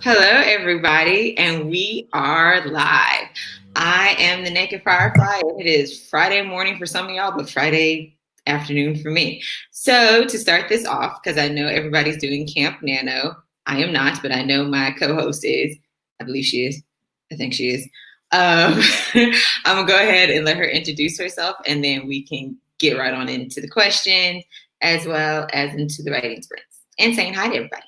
Hello, everybody, and we are live. I am the Naked FireFly, and it is Friday morning for some of y'all, but Friday afternoon for me. So, to start this off, because I know everybody's doing Camp Nano, I am not, but I know my co-host is. I believe she is. I think she is. I'm gonna go ahead and let her introduce herself, and then we can get right on into the questions as well as into the writing sprints and saying hi to everybody.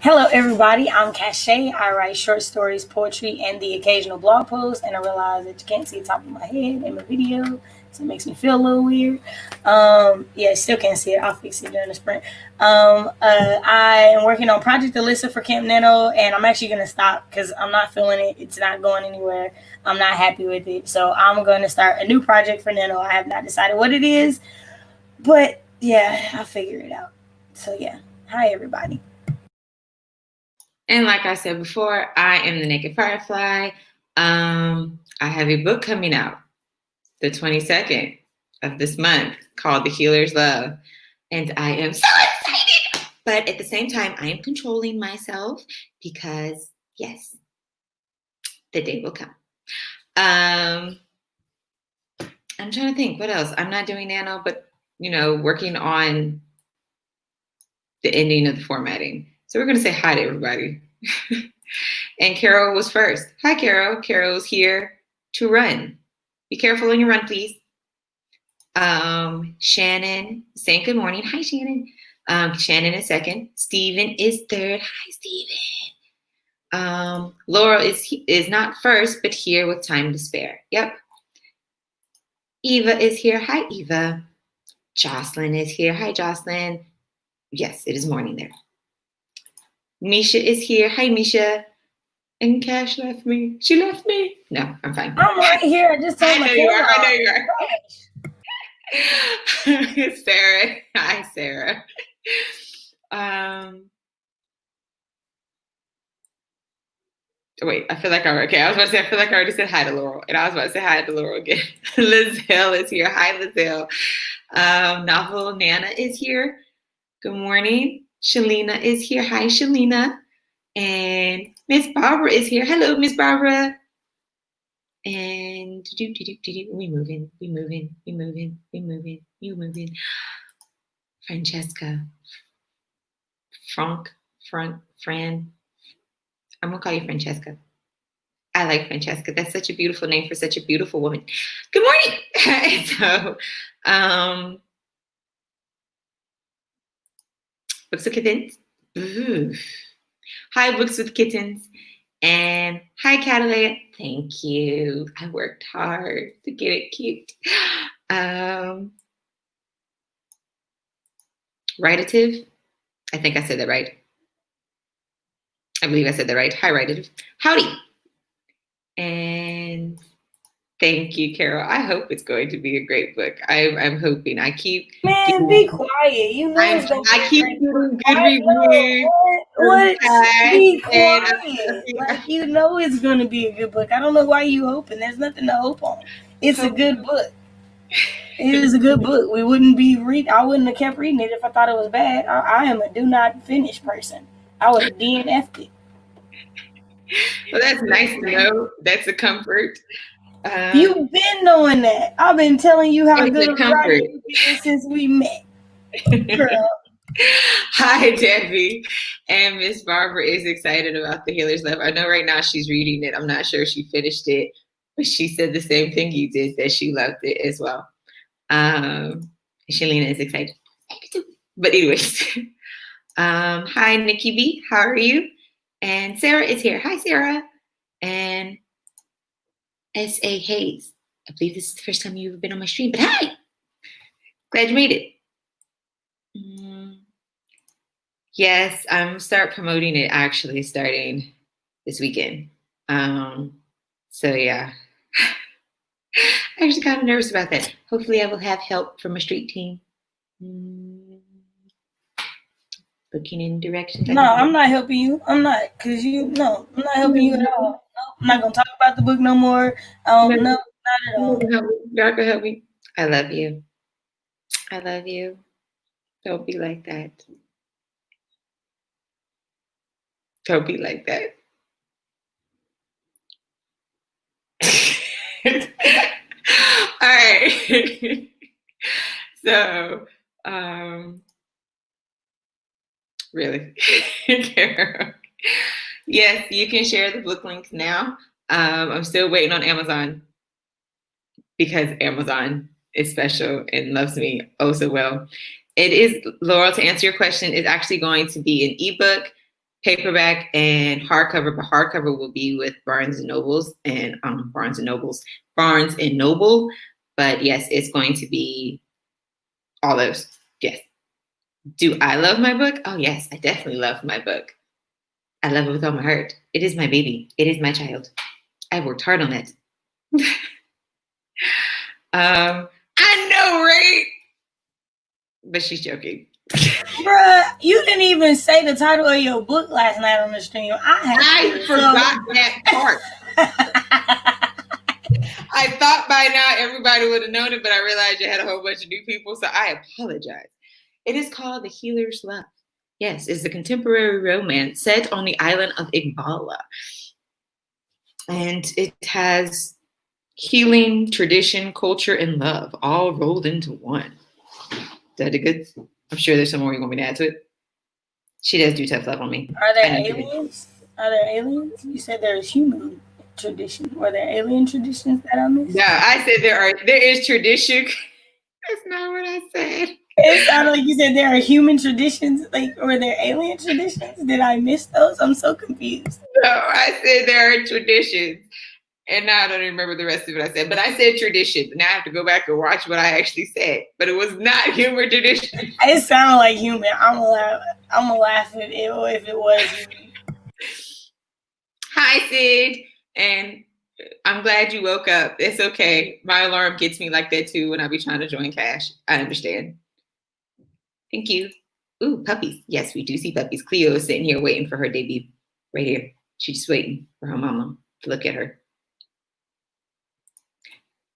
Hello, everybody. I'm KaShay. I write short stories, poetry, and the occasional blog post. And I realize that you can't see the top of my head in my video, so it makes me feel a little weird. Yeah, still can't see it. I'll fix it during the sprint. I am working on Project Alyssa for Camp Nano, and I'm actually going to stop because I'm not feeling it. It's not going anywhere. I'm not happy with it. So I'm going to start a new project for Nano. I have not decided what it is, but yeah, I'll figure it out. So yeah, hi, everybody. And like I said before, I am the Naked FireFly. I have a book coming out the 22nd of this month called The Healer's Love. And I am so excited. But at the same time, I am controlling myself because, yes, the day will come. I'm trying to think what else. I'm not doing Nano, but, working on the ending of the formatting. So we're going to say hi to everybody. And Carol was first. Hi, Carol. Carol's here to run. Be careful on your run, please. Shannon saying good morning. Hi, Shannon. Shannon is second. Stephen is third. Hi, Stephen. Laura is not first, but here with time to spare. Yep. Eva is here. Hi, Eva. Jocelyn is here. Hi, Jocelyn. Yes, it is morning there. Misha is here. Hi, Misha. And Cash left me. She left me. No, I'm fine. I'm right here. I just told my camera. I know you are. Sarah. Hi, Sarah. Wait, I feel like I was about to say, I feel like I already said hi to Laurel. And I was about to say hi to Laurel again. Lizelle is here. Hi, Lizelle. Novel Nana is here. Good morning. Shalina is here. Hi, Shalina. And Miss Barbara is here. Hello, Miss Barbara. And we moving. Francesca. Fran. I'm gonna call you Francesca. I like Francesca. That's such a beautiful name for such a beautiful woman. Good morning. So, Books with Kittens. Ooh. Hi, Books with Kittens. And hi, Catalina. Thank you. I worked hard to get it cute. Writative. I think I said that right. I believe I said that right. Hi, Writative. Howdy. And thank you, Carol. I hope it's going to be a great book. I'm hoping. I keep be quiet. You know I keep getting good reviews. What? Be quiet. Like you know it's gonna be a good book. I don't know why you hoping. There's nothing to hope on. It's a good book. It is a good book. We wouldn't be I wouldn't have kept reading it if I thought it was bad. I am a do not finish person. I would have DNF'd it. Well, that's nice to know. That's a comfort. You've been knowing that. I've been telling you how good of a writer you've been since we met. Girl. Hi, Debbie. And Miss Barbara is excited about The Healer's Love. I know right now she's reading it. I'm not sure she finished it, but she said the same thing you did, that she loved it as well. Shalina is excited. But anyways, hi, Nikki B. How are you? And Sarah is here. Hi, Sarah. And S.A. Hayes. I believe this is the first time you've been on my stream, but hi! Glad you made it. Yes, I'm start promoting it actually starting this weekend. So yeah. I'm actually kind of nervous about that. Hopefully I will have help from a street team. Looking in directions. No, I'm not helping you. I'm not, I'm not helping you at all. No, I'm not gonna talk about the book no more. No, not at all. Y'all can help me. I love you. I love you. Don't be like that. Don't be like that. All right. So, really, Kierra. Yes, you can share the book links now. I'm still waiting on Amazon because Amazon is special and loves me oh so well. It is, Laurel, to answer your question, it's actually going to be an ebook, paperback, and hardcover, but hardcover will be with Barnes and Nobles and Barnes and Noble. But yes, it's going to be all those. Yes. Do I love my book? Oh yes, I definitely love my book. I love it with all my heart. It is my baby. It is my child. I worked hard on it. I know, right? But she's joking. Bruh, you didn't even say the title of your book last night on the stream. I forgot that part. I thought by now everybody would have known it, but I realized you had a whole bunch of new people, so I apologize. It is called The Healer's Love. Yes, it's a contemporary romance set on the island of Igbala. And it has healing, tradition, culture, and love all rolled into one. Is that a good? I'm sure there's some more you want me to add to it. She does do tough love on me. Are there aliens? Are there aliens? You said there's human tradition. Were there alien traditions that I missed? No, I said there is tradition. That's not what I said. It sounded like you said there are human traditions. Like, were there alien traditions? Did I miss those? I'm so confused. No, I said there are traditions. And now I don't remember the rest of what I said. But I said tradition. Now I have to go back and watch what I actually said. But it was not human tradition. It sounded like human. I'm gonna laugh if it was human. Hi, Sid. And I'm glad you woke up. It's okay. My alarm gets me like that too when I be trying to join Cash. I understand. Thank you. Ooh, puppies. Yes, we do see puppies. Cleo is sitting here waiting for her debut. Right here. She's just waiting for her mama to look at her.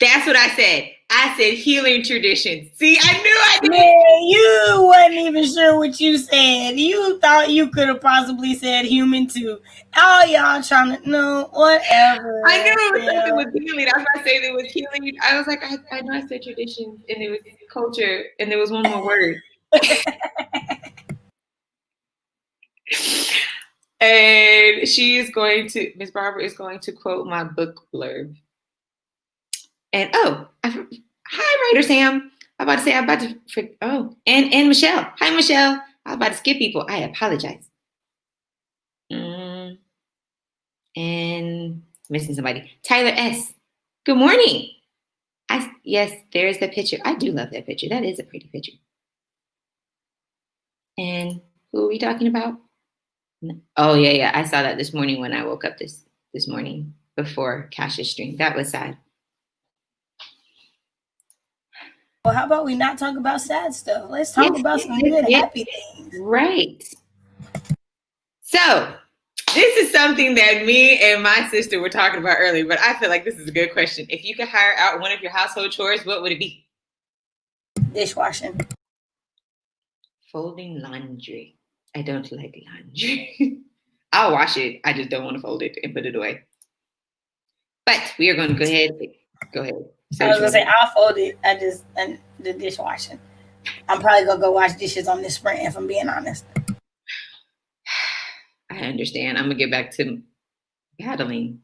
That's what I said. I said healing traditions. See, I knew I did. Man, you wasn't even sure what you said. You thought you could have possibly said human too. All y'all trying to know, whatever. I knew it was something with healing. That's why I said it was healing. I was like, I know I said traditions, and it was culture, and there was one more word. And Miss Barbara is going to quote my book blurb. And hi, Writer Sam. I'm about to say, and Michelle. Hi, Michelle. I was about to skip people. I apologize. And missing somebody. Tyler S. Good morning. Yes, there's the picture. I do love that picture. That is a pretty picture. And who are we talking about? Oh, yeah. I saw that this morning when I woke up this morning before KaShay's stream. That was sad. Well, how about we not talk about sad stuff? Let's talk about some good, happy things. Right. So, this is something that me and my sister were talking about earlier, but I feel like this is a good question. If you could hire out one of your household chores, what would it be? Dishwashing. Folding laundry. I don't like laundry. I'll wash it. I just don't want to fold it and put it away. But we are going to go ahead. Go ahead. I was going to say, I'll fold it. And the dishwashing. I'm probably going to go wash dishes on this sprint, if I'm being honest. I understand. I'm going to get back to battling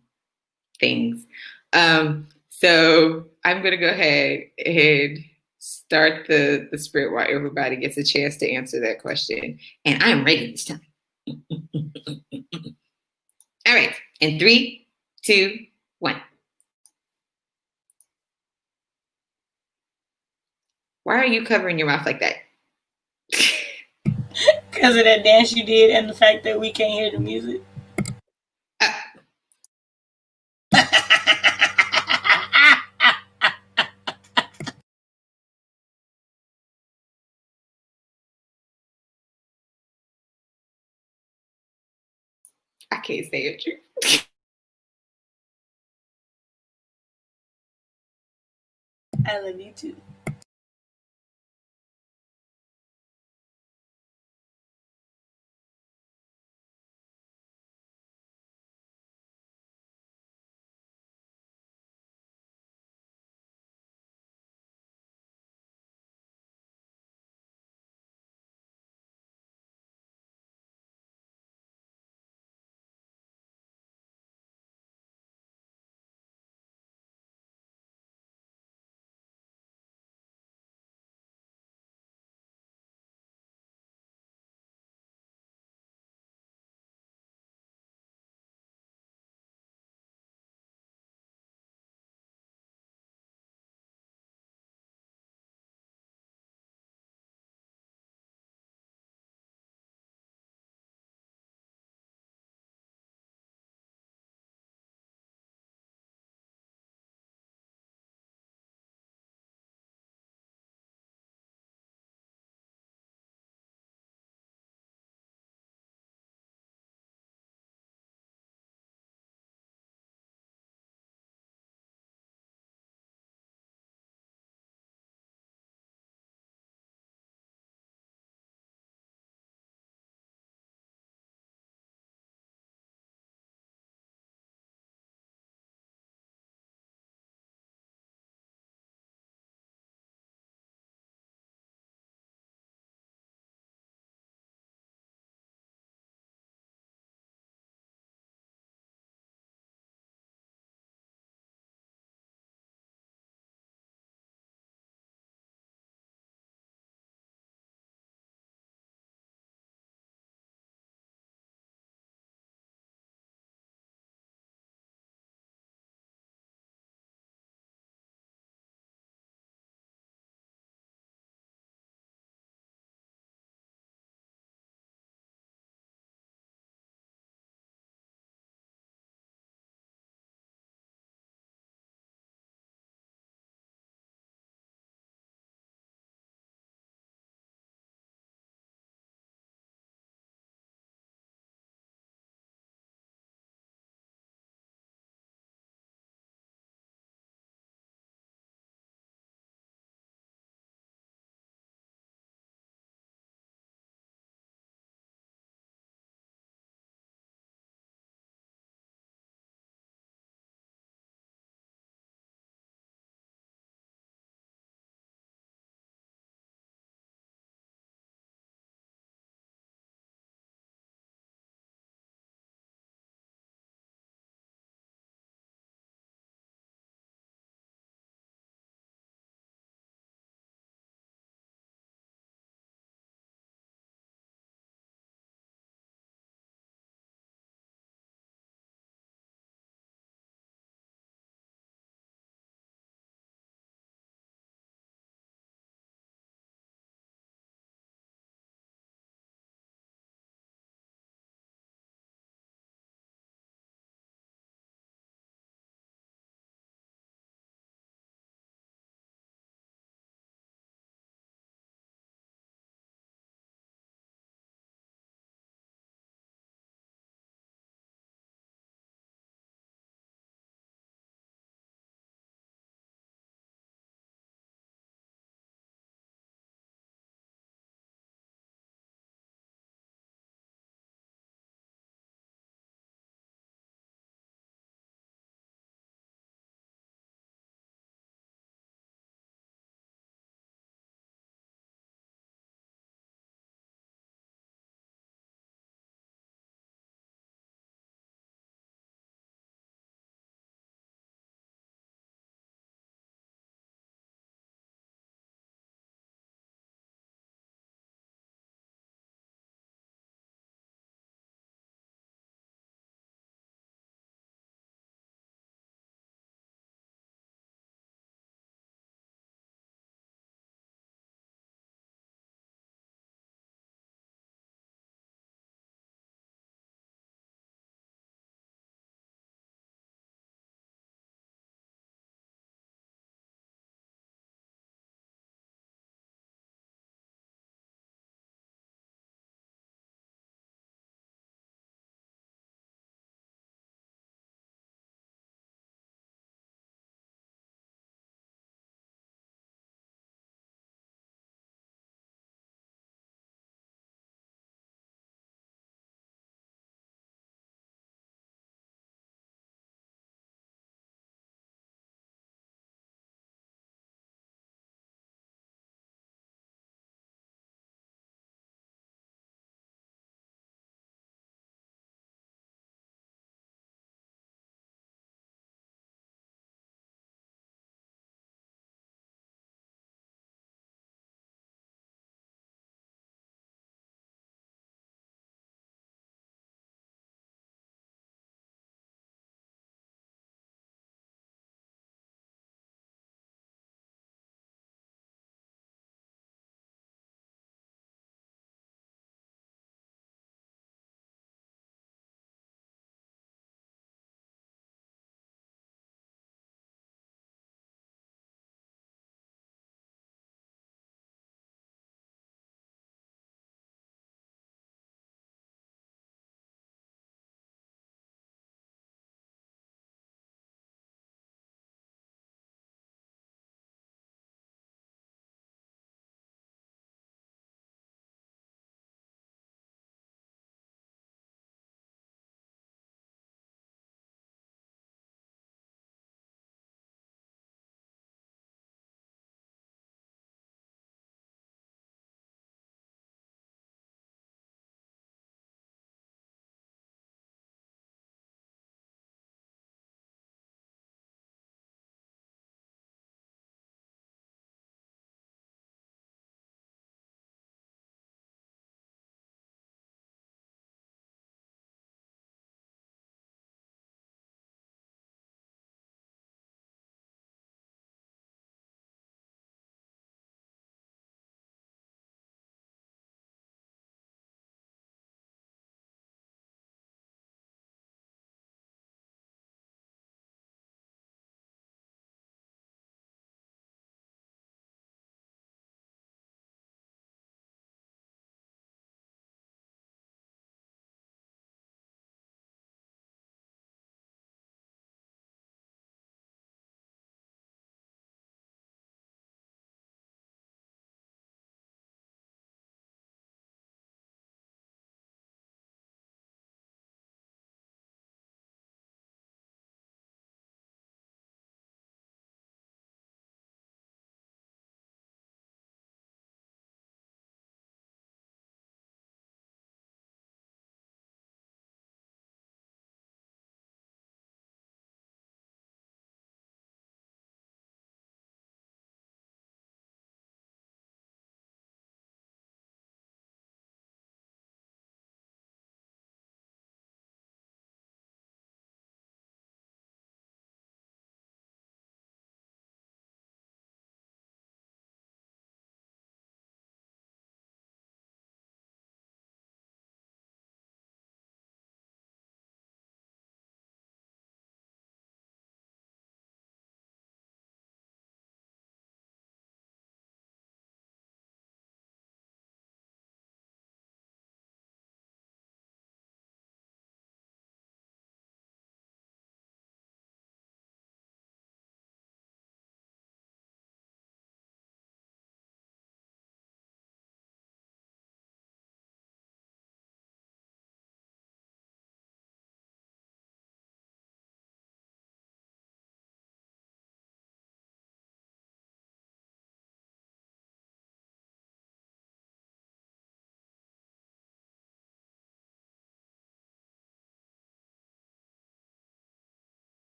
things. So I'm going to go ahead and start the sprint while everybody gets a chance to answer that question. And I'm ready this time. All right. In 3, 2, 1. Why are you covering your mouth like that? Because of that dance you did and the fact that we can't hear the music. I can't say it true. I love you too.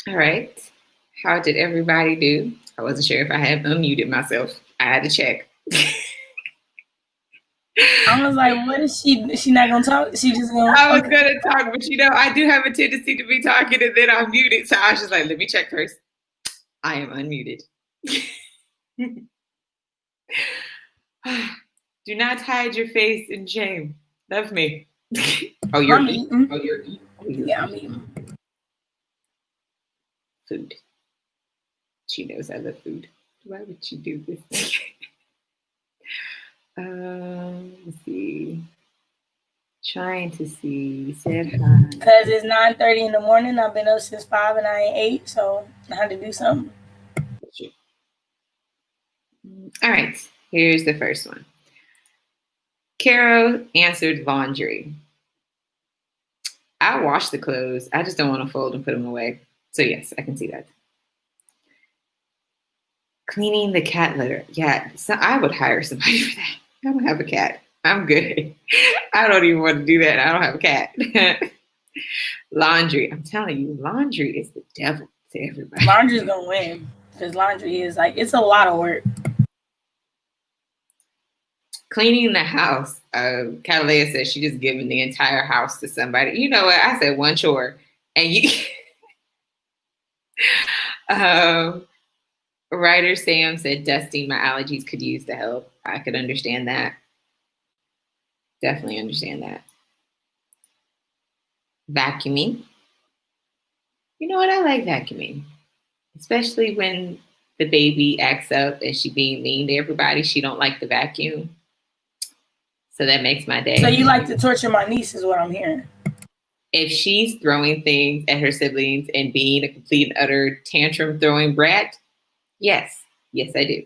All right. How did everybody do? I wasn't sure if I had unmuted myself. I had to check. I was like, what is she? She not gonna talk? She just gonna. I was gonna talk, but I do have a tendency to be talking and then I'm muted. So I was just like, let me check first. I am unmuted. Do not hide your face in shame. Love me. Oh, you're eating. Oh, you're eating. Yeah, I'm eating. Food. She knows I love food. Why would she do this? Let's see. Trying to see. Said hi. Because it's 9:30 in the morning. I've been up since 5 and I ain't ate, so I had to do something. All right. Here's the first one. Kierra answered laundry. I wash the clothes. I just don't want to fold and put them away. So yes, I can see that. Cleaning the cat litter. Yeah, so I would hire somebody for that. I don't have a cat. I'm good. I don't even want to do that. I don't have a cat. Laundry. I'm telling you, laundry is the devil to everybody. Laundry's gonna win because laundry is like, it's a lot of work. Cleaning the house. Catalea says she just giving the entire house to somebody. You know what? I said one chore, and you. Writer Sam said dusting. My allergies could use the help. I could understand that. Definitely understand that. Vacuuming. You know what? I like vacuuming, especially when the baby acts up and she being mean to everybody. She don't like the vacuum. So that makes my day. So you like to torture my niece is what I'm hearing. If she's throwing things at her siblings and being a complete and utter tantrum throwing brat, yes. Yes, I do.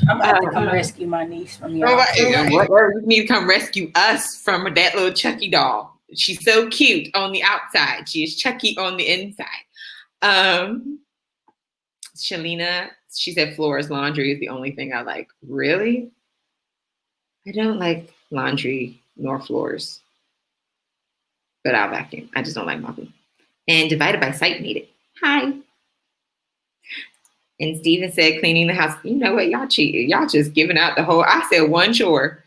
I'm going to have to come rescue my niece from you. You need to come rescue us from that little Chucky doll. She's so cute on the outside. She is Chucky on the inside. Shalina, she said floors, laundry is the only thing I like. Really? I don't like laundry nor floors. But I'll vacuum. I just don't like mopping. And divided by sight made it. Hi. And Steven said cleaning the house. You know what? Y'all cheated. Y'all just giving out the whole. I said one chore.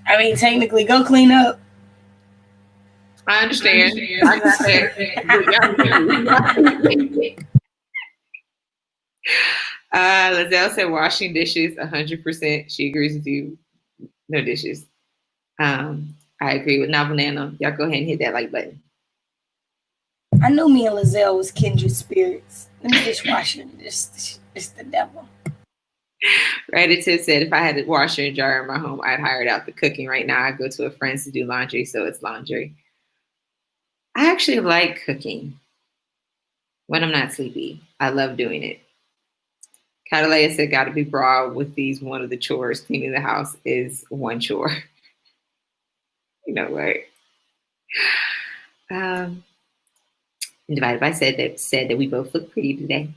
I mean, technically, go clean up. I understand. Lizelle said washing dishes, 100%. She agrees with you. No dishes. I agree with Novel Nano. Y'all go ahead and hit that like button. I knew me and Lizelle was kindred spirits. Let me dishwashing. It's the devil. Reddit said if I had a washer and dryer in my home, I'd hire it out the cooking. Right now, I go to a friend's to do laundry, so it's laundry. I actually like cooking when I'm not sleepy. I love doing it. Catalea said, got to be broad with these. One of the chores, cleaning the house is one chore. You know what? Divided by said that we both look pretty today.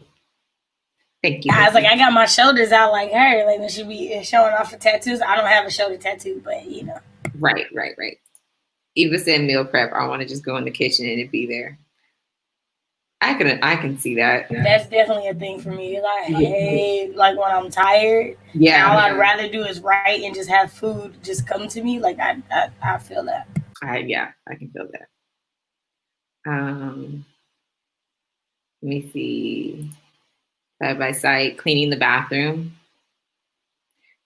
Thank you. I was like, I got my shoulders out like her. Like when she be showing off her tattoos. I don't have a shoulder tattoo, but you know. Right. Eva said meal prep. I want to just go in the kitchen and it be there. I can see that. That's definitely a thing for me. I hate like when I'm tired. Yeah. All I'd rather do is write and just have food just come to me. Like I feel that. I can feel that. Let me see. Side by side, cleaning the bathroom.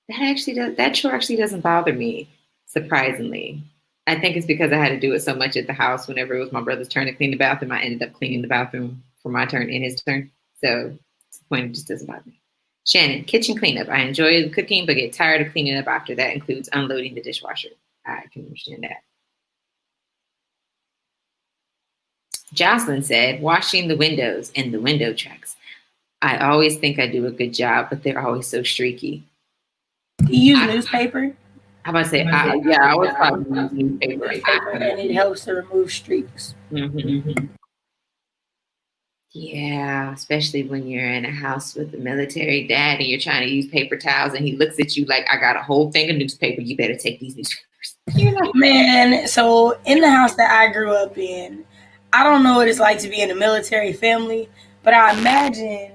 That chore actually doesn't bother me, surprisingly. I think it's because I had to do it so much at the house. Whenever it was my brother's turn to clean the bathroom, I ended up cleaning the bathroom for my turn and his turn. So to the point, it just doesn't bother me. Shannon, kitchen cleanup. I enjoy the cooking, but get tired of cleaning up after that. Includes unloading the dishwasher. I can understand that. Jocelyn said, washing the windows and the window tracks. I always think I do a good job, but they're always so streaky. Do you use newspaper? How about to say, I always probably use newspaper. And it helps to remove streaks. Mm-hmm. Yeah, especially when you're in a house with a military dad and you're trying to use paper towels and he looks at you like, I got a whole thing of newspaper. You better take these newspapers. You're like, Man, so in the house that I grew up in, I don't know what it's like to be in a military family, but I imagine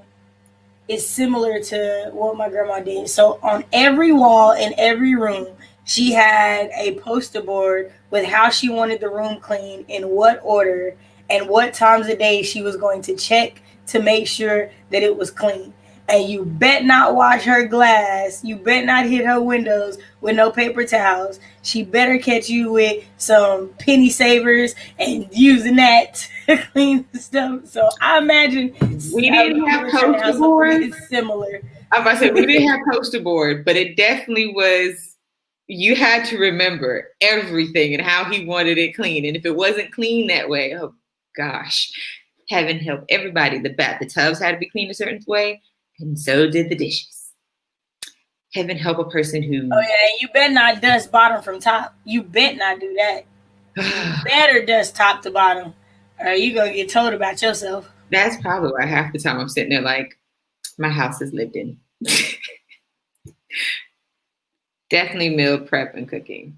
it's similar to what my grandma did. So on every wall in every room, she had a poster board with how she wanted the room clean, in what order, and what times of day she was going to check to make sure that it was clean. And you bet not wash her glass. You bet not hit her windows with no paper towels. She better catch you with some penny savers and using that to clean the stuff. So I imagine we a didn't have military poster household would board. be similar. I was about to say we didn't have poster board, but it definitely was. You had to remember everything and how he wanted it clean, and if it wasn't clean that way, oh gosh, heaven help everybody. The tubs had to be cleaned a certain way, and so did the dishes. Heaven help a person who. Oh yeah, you better not dust bottom from top. You bet not do that. You better dust top to bottom, or you gonna get told about yourself. That's probably why half the time I'm sitting there like, my house is lived in. Definitely meal prep and cooking.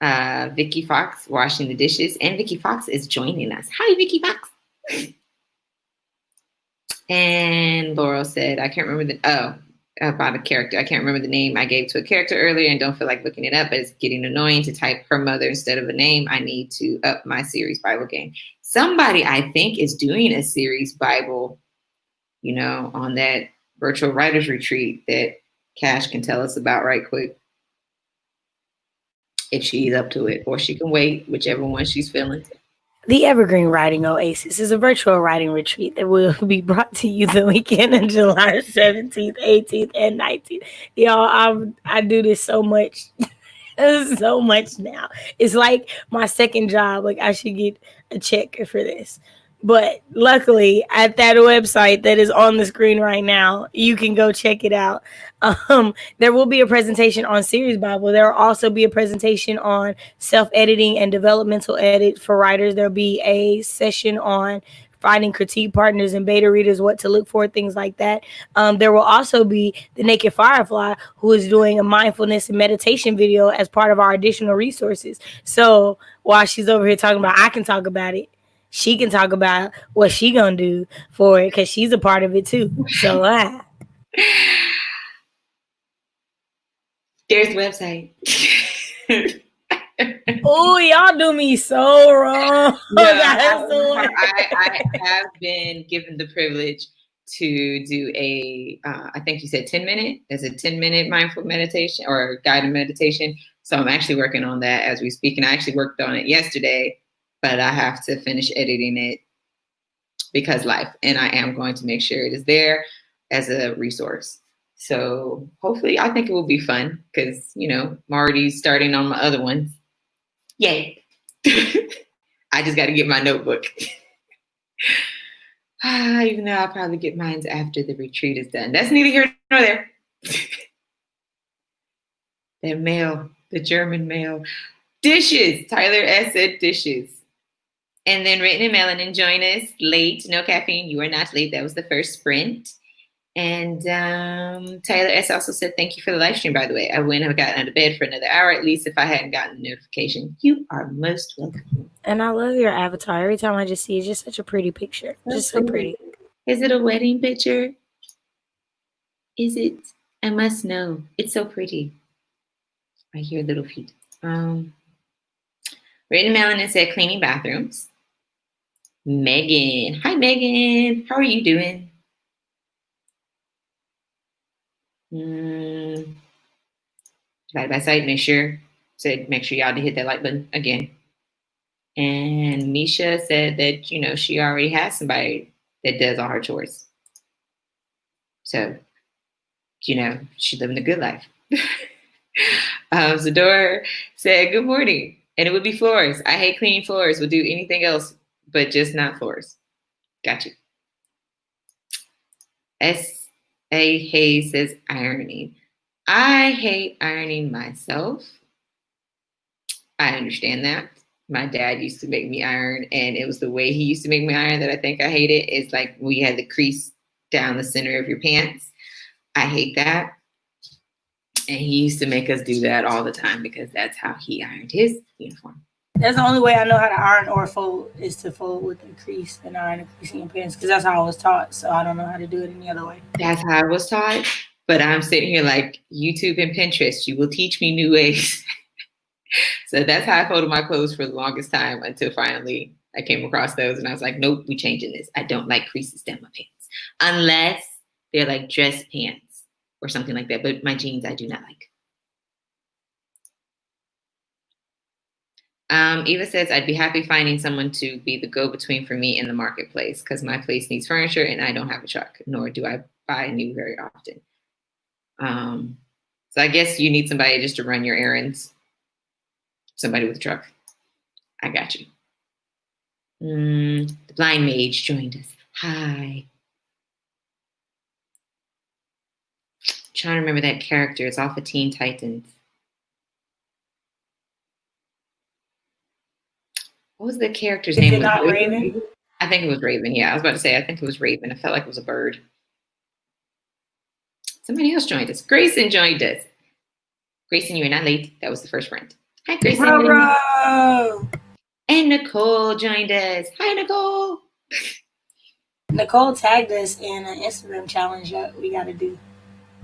Vicky Fox washing the dishes, and Vicky Fox is joining us. Hi, Vicky Fox. And Laurel said, I can't remember about a character. I can't remember the name I gave to a character earlier and don't feel like looking it up, but it's getting annoying to type her mother instead of a name. I need to up my series Bible game. Somebody, I think, is doing a series Bible, on that virtual writers retreat that Cash can tell us about right quick. If she's up to it, or she can wait, whichever one she's feeling. The Evergreen Writing Oasis is a virtual writing retreat that will be brought to you the weekend of July 17th, 18th, and 19th. Y'all, I do this so much. So much now. It's like my second job. Like, I should get a check for this. But luckily, at that website that is on the screen right now, you can go check it out. There will be a presentation on Series Bible. There will also be a presentation on self-editing and developmental edit for writers. There'll be a session on finding critique partners and beta readers, what to look for, things like that. There will also be the Naked FireFly, who is doing a mindfulness and meditation video as part of our additional resources. So while she's over here talking about, I can talk about it, she can talk about what she gonna do for it, because she's a part of it too. So There's the website. oh, y'all do me so wrong. No, I have been given the privilege to do I think you said 10-minute. It's a 10-minute mindful meditation or guided meditation. So I'm actually working on that as we speak. And I actually worked on it yesterday, but I have to finish editing it because life. And I am going to make sure it is there as a resource. So hopefully, I think it will be fun because, I'm already starting on my other ones. Yay. I just got to get my notebook. Even though I'll probably get mine after the retreat is done. That's neither here nor there. That mail, the German mail. Dishes. Tyler S. said dishes. And then written and melanin, join us late. No caffeine. You are not late. That was the first sprint. And Tyler S. also said, thank you for the live stream, by the way. I wouldn't have gotten out of bed for another hour, at least if I hadn't gotten the notification. You are most welcome. And I love your avatar. Every time I just see it, it's just such a pretty picture. Just so pretty. Is it a wedding picture? Is it? I must know. It's so pretty. I hear little feet. Written Melanin said cleaning bathrooms. Megan. Hi, Megan. How are you doing? Divided by site, make sure y'all hit that like button again. And Misha said that, she already has somebody that does all her chores. So, she's living a good life. Zadora said, good morning. And it would be floors. I hate cleaning floors. We'll do anything else, but just not floors. Got you. S.A. Hayes says ironing. I hate ironing myself. I understand that. My dad used to make me iron, and it was the way he used to make me iron that I think I hate it. It's like we had the crease down the center of your pants. I hate that. And he used to make us do that all the time because that's how he ironed his uniform. That's the only way I know how to iron or fold is to fold with a crease and iron a crease in your pants because that's how I was taught. So I don't know how to do it any other way. That's how I was taught. But I'm sitting here like YouTube and Pinterest. You will teach me new ways. So that's how I folded my clothes for the longest time until finally I came across those and I was like, nope, we changing this. I don't like creases down my pants unless they're like dress pants or something like that. But my jeans, I do not like. Eva says, I'd be happy finding someone to be the go-between for me in the marketplace because my place needs furniture and I don't have a truck, nor do I buy new very often. So I guess you need somebody just to run your errands. Somebody with a truck. I got you. The blind mage joined us. Hi. Trying to remember that character. It's off of Teen Titans. What was the character's name? Is it not Raven? I think it was Raven. Yeah, I was about to say, I think it was Raven. I felt like it was a bird. Somebody else joined us. Grayson joined us. Grayson, you were not late. That was the first friend. Hi, Grayson. Bro. And Nicole joined us. Hi, Nicole. Nicole tagged us in an Instagram challenge that we got to do.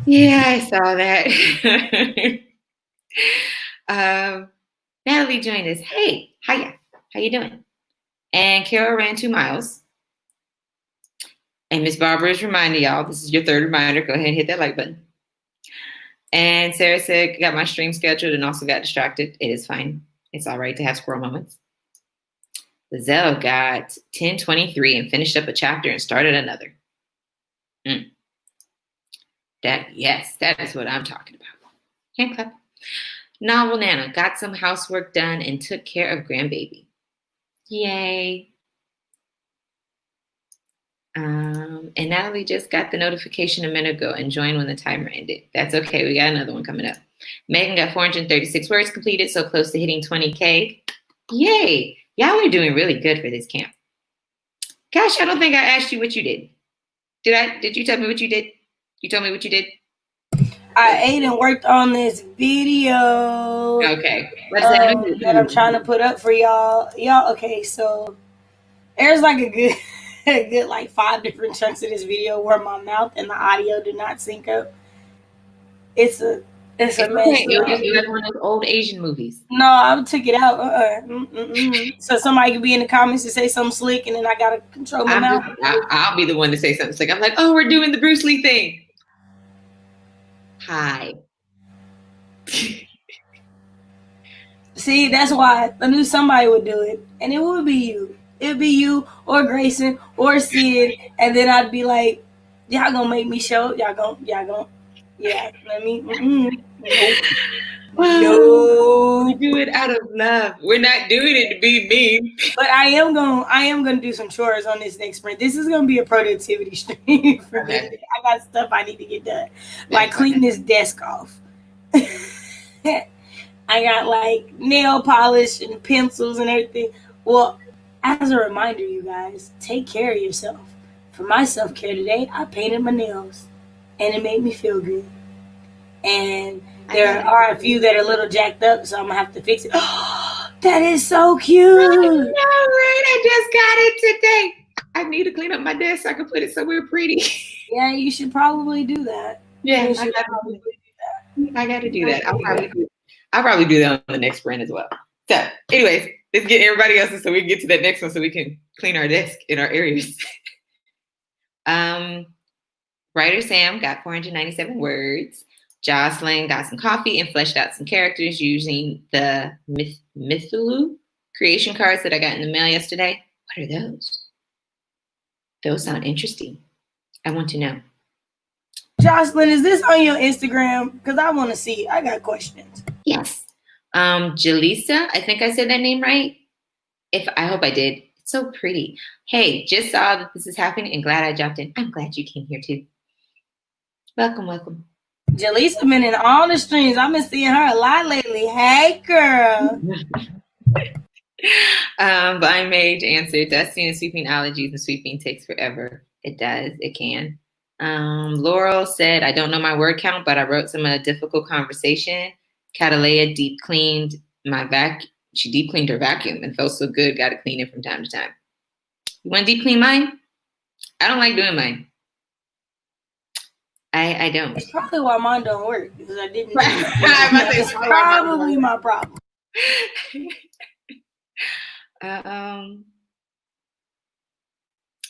Yeah, I saw that. Natalie joined us. Hey, hiya. How you doing? And Kierra ran 2 miles. And Miss Barbara is reminding y'all, this is your third reminder. Go ahead and hit that like button. And Sarah said, got my stream scheduled and also got distracted. It is fine. It's all right to have squirrel moments. Lizelle got 10:23 and finished up a chapter and started another. That is what I'm talking about. Hand clap. Novel Nana got some housework done and took care of grandbaby. Yay. And Natalie just got the notification a minute ago and joined when the timer ended. That's okay. We got another one coming up. Megan got 436 words completed, so close to hitting 20K. Yay. Y'all are doing really good for this camp. Gosh, I don't think I asked you what you did. Did you tell me what you did? You told me what you did? I ate and worked on this video. Okay. That I'm trying to put up for y'all. Okay, so there's like a good like 5 different chunks of this video where my mouth and the audio do not sync up. It's a mess. It was one of those old Asian movies. No, I took it out. So somebody could be in the comments and say something slick, and then I gotta control my mouth. I'll be the one to say something slick. I'm like, oh, we're doing the Bruce Lee thing. Hi. See, that's why I knew somebody would do it, and it would be you. It'd be you or Grayson or Sid, and then I'd be like, y'all gonna make me show? Y'all gonna, yeah. Let me. No. We do it out of love. We're not doing it to be mean. But I am gonna do some chores on this next sprint. This is gonna be a productivity stream for me. I got stuff I need to get done, like clean this desk off. I got like nail polish and pencils and everything. Well, as a reminder, you guys, take care of yourself. For my self-care today, I painted my nails, and it made me feel good. And there are a few that are a little jacked up, so I'm gonna have to fix it. Oh, that is so cute. I know, right? I just got it today. I need to clean up my desk so I can put it somewhere pretty. Yeah, you should probably do that. Yeah, I got to do that. I'll probably do that on the next sprint as well. So, anyways, let's get everybody else so we can get to that next one so we can clean our desk in our areas. Writer Sam got 497 words. Jocelyn got some coffee and fleshed out some characters using the Mythulu creation cards that I got in the mail yesterday. What are those? Those sound interesting. I want to know. Jocelyn, is this on your Instagram? Because I want to see. I got questions. Yes. Jaleesa, I think I said that name right. I hope I did. It's so pretty. Hey, just saw that this is happening and glad I jumped in. I'm glad you came here too. Welcome. Jaleesa been in all the streams. I've been seeing her a lot lately. Hey, girl. Blind Mage answered, dusting and sweeping allergies and sweeping takes forever. It does. It can. Laurel said, I don't know my word count, but I wrote some difficult conversation. Catalea deep cleaned my vacuum. She deep cleaned her vacuum and felt so good. Got to clean it from time to time. You want to deep clean mine? I don't like doing mine. I don't. It's probably why mine don't work because I didn't. That's probably my problem.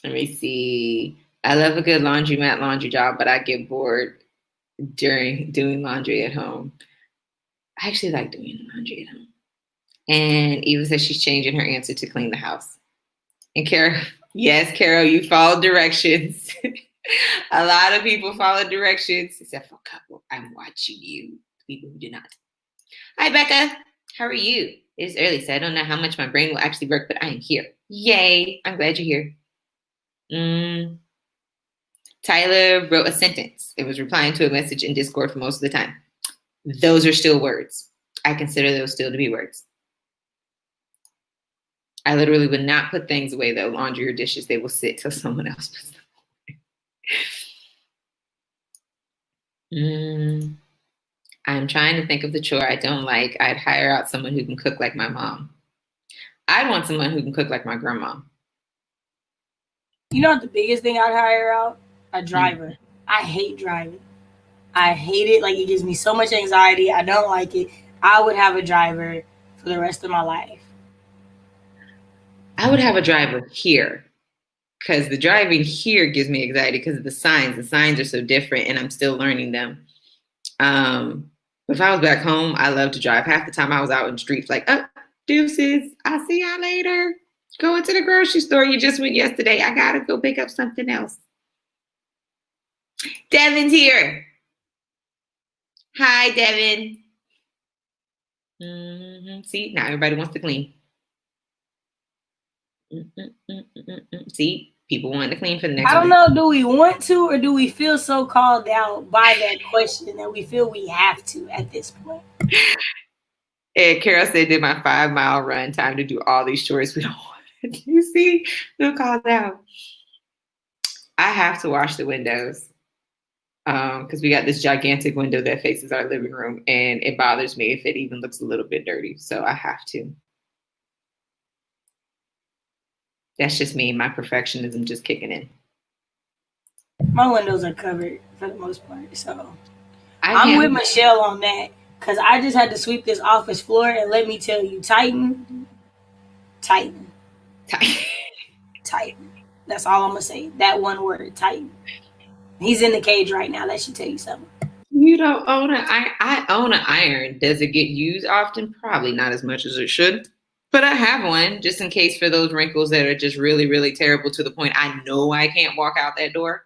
Let me see. I love a good laundromat laundry job, but I get bored during doing laundry at home. I actually like doing laundry at home. And Eva says she's changing her answer to clean the house. And Carol, yes, Carol, you followed directions. A lot of people follow directions, except for a couple. I'm watching you, people who do not. Hi, Becca. How are you? It is early, so I don't know how much my brain will actually work, but I am here. Yay. I'm glad you're here. Tyler wrote a sentence. It was replying to a message in Discord for most of the time. Those are still words. I consider those still to be words. I literally would not put things away, though, laundry or dishes. They will sit till someone else puts them away. I'm trying to think of the chore I don't like. I'd hire out someone who can cook like my mom. I'd want someone who can cook like my grandma. You know what the biggest thing I'd hire out? A driver. I hate driving. I hate it. Like, it gives me so much anxiety. I don't like it. I would have a driver for the rest of my life. I would have a driver here because the driving here gives me anxiety because of the signs. The signs are so different and I'm still learning them. If I was back home, I love to drive. Half the time I was out in the streets like, oh, deuces, I'll see y'all later. Going to the grocery store you just went yesterday. I gotta go pick up something else. Devin's here. Hi, Devin. See, now everybody wants to clean. See, people want to clean for the next I don't know, do we want to or do we feel so called out by that question that we feel we have to at this point? And Carol said, did my 5-mile run, time to do all these chores we don't want to do. You see, feel called out. I have to wash the windows because we got this gigantic window that faces our living room, and it bothers me if it even looks a little bit dirty. So I have to. That's just me. My perfectionism just kicking in. My windows are covered for the most part, so I'm with Michelle on that because I just had to sweep this office floor, and let me tell you, Titan. That's all I'm gonna say. That one word, Titan. He's in the cage right now. That should tell you something. You don't own I own an iron. Does it get used often? Probably not as much as it should. But I have one just in case for those wrinkles that are just really, really terrible to the point I know I can't walk out that door.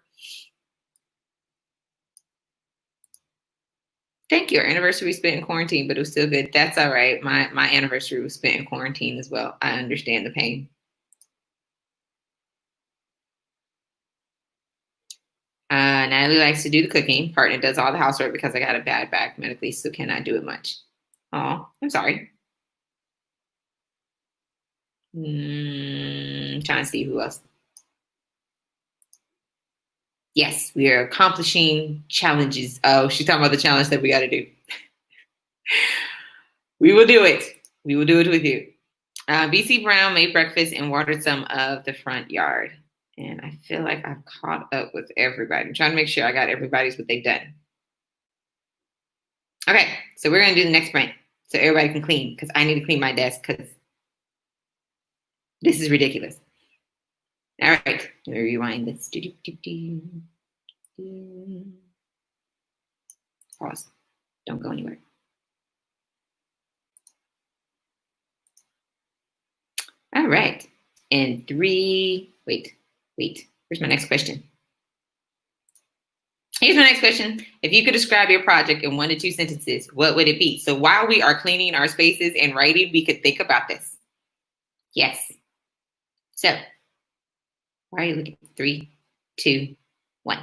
Thank you. Our anniversary was spent in quarantine, but it was still good. That's all right. My anniversary was spent in quarantine as well. I understand the pain. Natalie likes to do the cooking. Partner does all the housework because I got a bad back medically, so cannot do it much. Oh, I'm sorry. Trying to see who else. Yes, we are accomplishing challenges. Oh, she's talking about the challenge that we got to do. We will do it. We will do it with you. BC Brown made breakfast and watered some of the front yard. And I feel like I've caught up with everybody. I'm trying to make sure I got everybody's what they've done. Okay, so we're going to do the next sprint so everybody can clean because I need to clean my desk because this is ridiculous. All right, let me rewind this. Pause. Don't go anywhere. All right. And 3, wait. Where's my next question? Here's my next question. If you could describe your project in 1 to 2 sentences, what would it be? So while we are cleaning our spaces and writing, we could think about this. Yes. So, why are you looking? 3, 2, 1.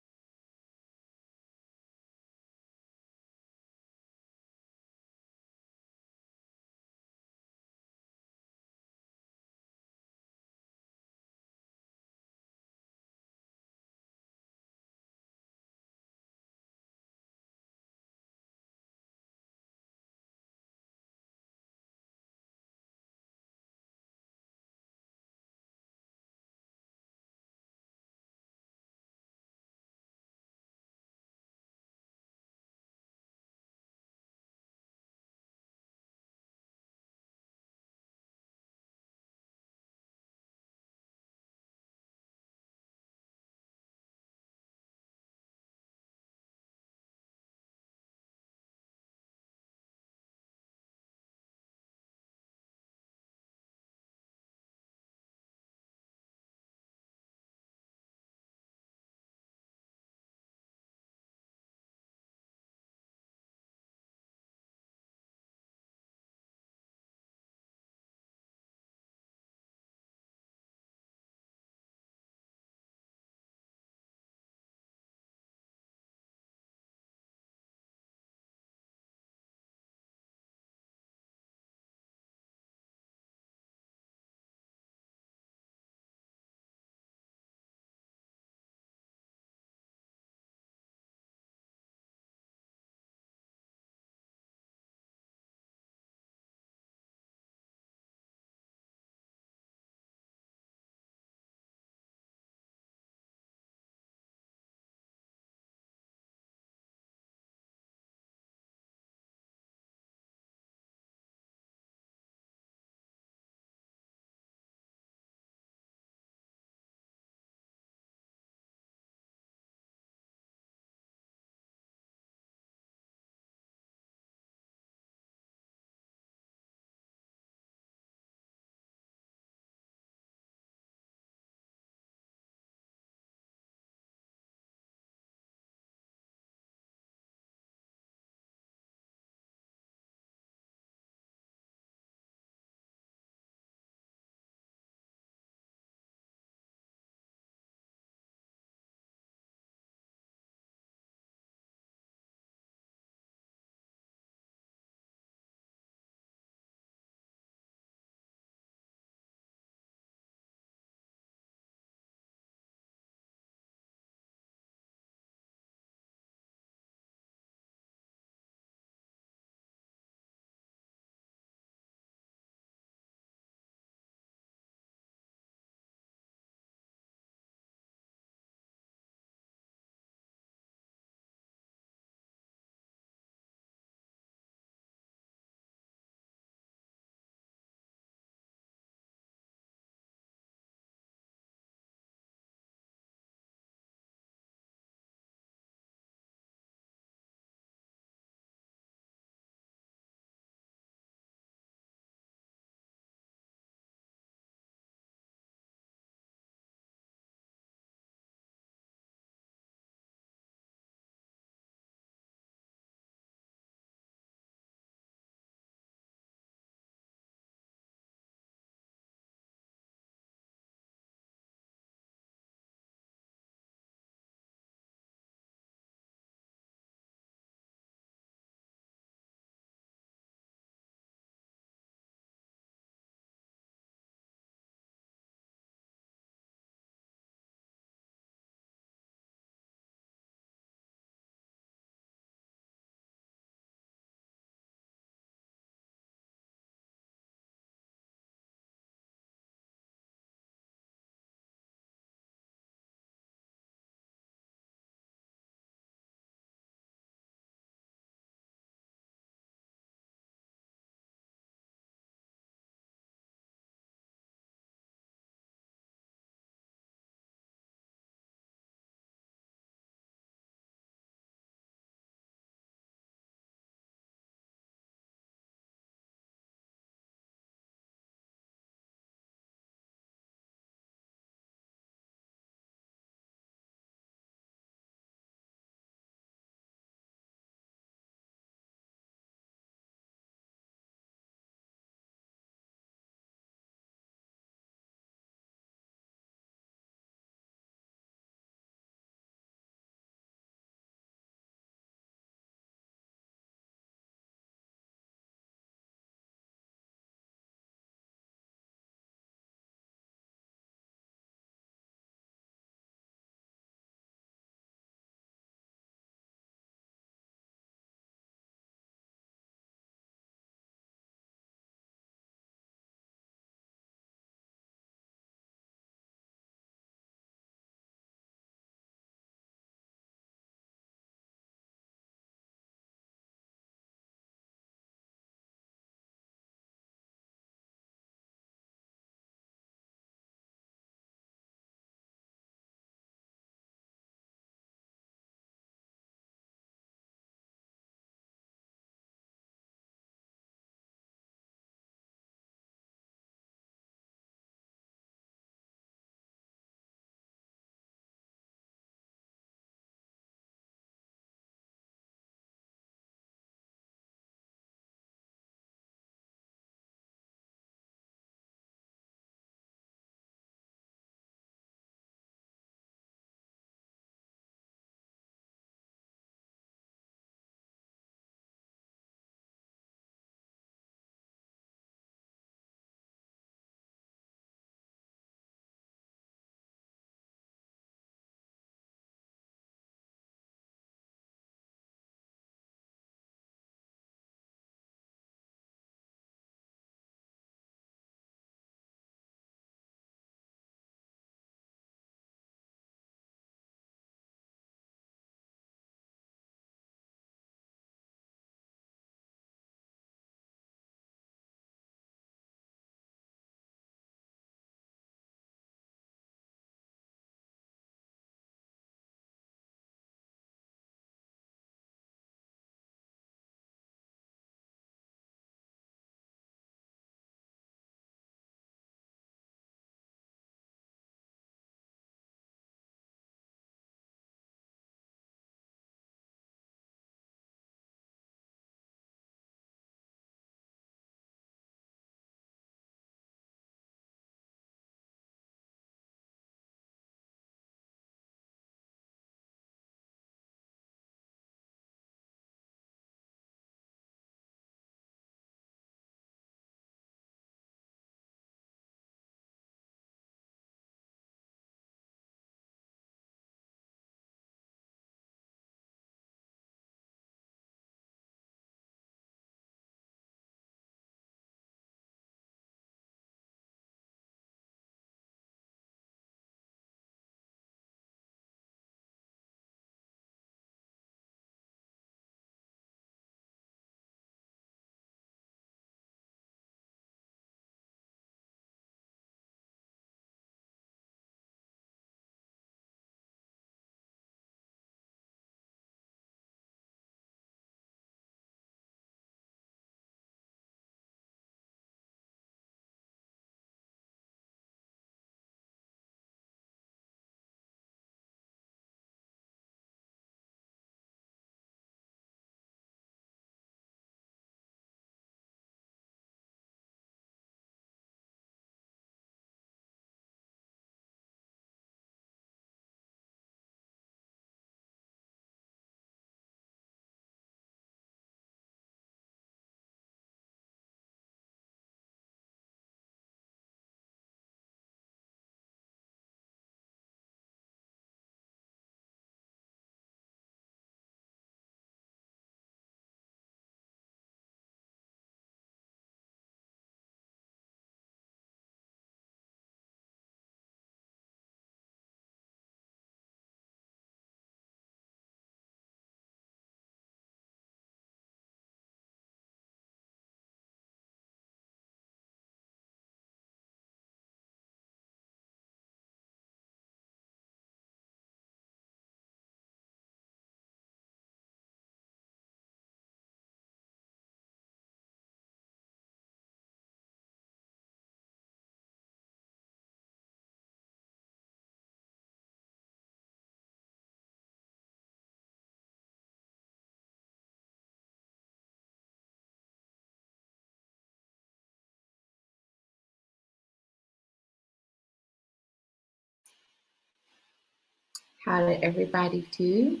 How did everybody do?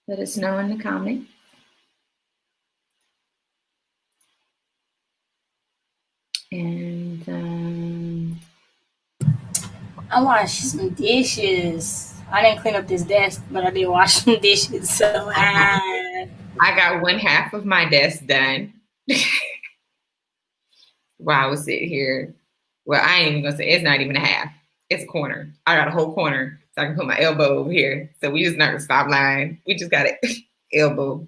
Let us know in the comments. And I washed some dishes. I didn't clean up this desk, but I did wash some dishes. So I got one half of my desk done while I was sitting here. Well, I ain't even gonna say it's not even a half. It's a corner. I got a whole corner, so I can put my elbow over here. So we just not gonna stop line. We just got it elbow.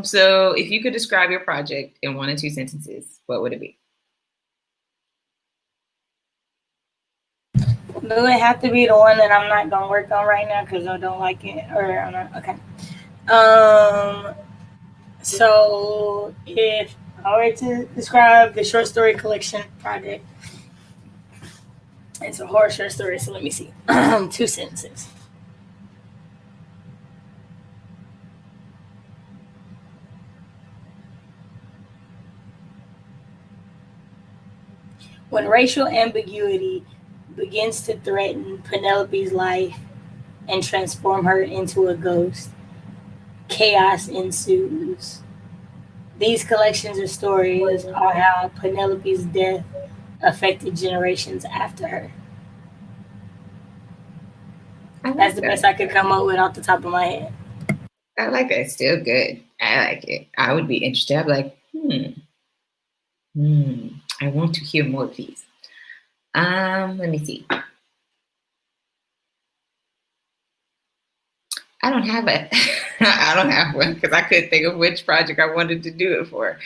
So if you could describe your project in 1 or 2 sentences, what would it be? Do it have to be the one that I'm not gonna work on right now because I don't like it? Or I'm not okay. So if I were to describe the short story collection project, it's a horror short story. So let me see. 2 sentences. When racial ambiguity begins to threaten Penelope's life and transform her into a ghost, chaos ensues. These collections of stories are how Penelope's death affected generations after her. That's the best I could come up with off the top of my head. I like that. It's still good. I like it. I would be interested. I'd be like, I want to hear more, please. Let me see. I don't have it. I don't have one because I couldn't think of which project I wanted to do it for.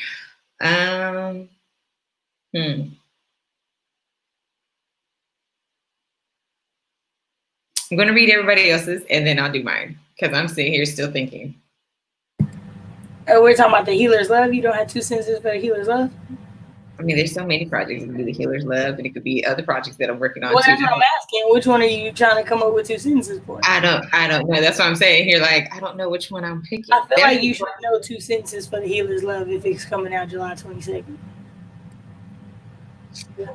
I'm going to read everybody else's and then I'll do mine because I'm sitting here still thinking. Oh, we're talking about the Healer's Love. You don't have 2 sentences for the Healer's Love? I mean, there's so many projects. It could be the Healer's Love, and it could be other projects that I'm working on. Well, that's what I'm asking. Which one are you trying to come up with 2 sentences for? I don't know. That's what I'm saying here. Like, I don't know which one I'm picking. I feel like you should know 2 sentences for the Healer's Love if it's coming out July 22nd.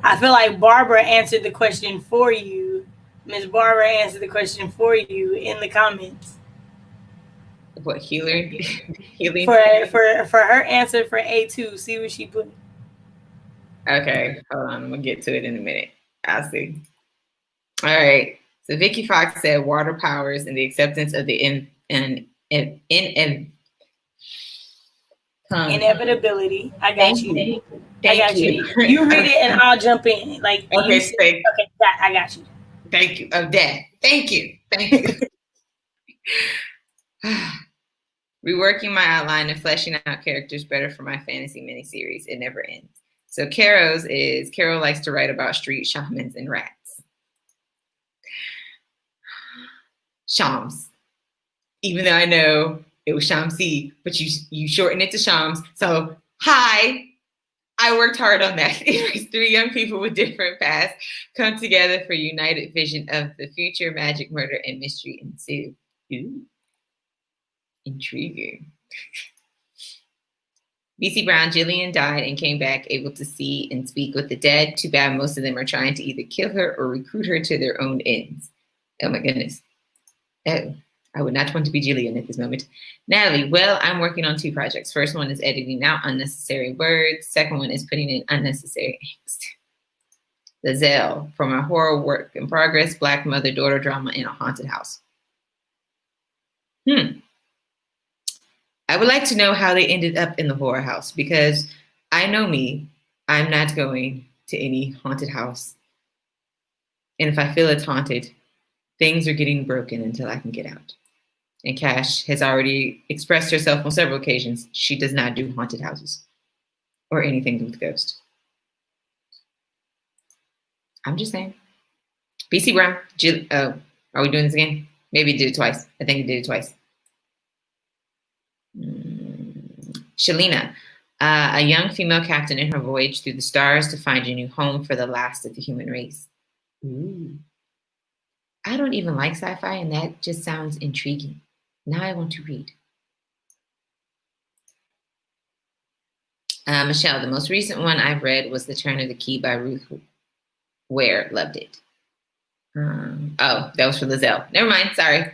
I feel like Barbara answered the question for you. Miss Barbara answered the question for you in the comments. What healing? For her answer for A2, see what she put. Okay, hold on. I'm gonna get to it in a minute. I'll see. All right. So Vicky Fox said water powers and the acceptance of the inevitability. I got you. Thank you. You read it and I'll jump in. Like okay, I got you. Thank you. Of death. Thank you. Thank you. Reworking my outline and fleshing out characters better for my fantasy miniseries. It never ends. So Kierra's is Kierra likes to write about street shamans and rats. Shams. Even though I know it was Shamsi, but you shorten it to Shams. So hi. I worked hard on that. 3 young people with different pasts come together for a united vision of the future. Magic, murder, and mystery ensue. Ooh. Intriguing. B.C. Brown, Jillian died and came back able to see and speak with the dead. Too bad most of them are trying to either kill her or recruit her to their own ends. Oh my goodness. Oh, I would not want to be Jillian at this moment. Natalie, well, I'm working on 2 projects. First one is editing out unnecessary words. Second one is putting in unnecessary angst. Lizelle, for my horror work in progress, Black mother-daughter drama in a haunted house. I would like to know how they ended up in the horror house because I know me, I'm not going to any haunted house. And if I feel it's haunted, things are getting broken until I can get out. And Cash has already expressed herself on several occasions. She does not do haunted houses or anything with ghosts. I'm just saying. B.C. Brown, are we doing this again? Maybe he did it twice. I think he did it twice. Shalina, a young female captain in her voyage through the stars to find a new home for the last of the human race. Ooh. I don't even like sci-fi, and that just sounds intriguing. Now I want to read. Michelle, the most recent one I've read was The Turn of the Key by Ruth Ware. Loved it. Oh, that was for Lizelle. Never mind. Sorry.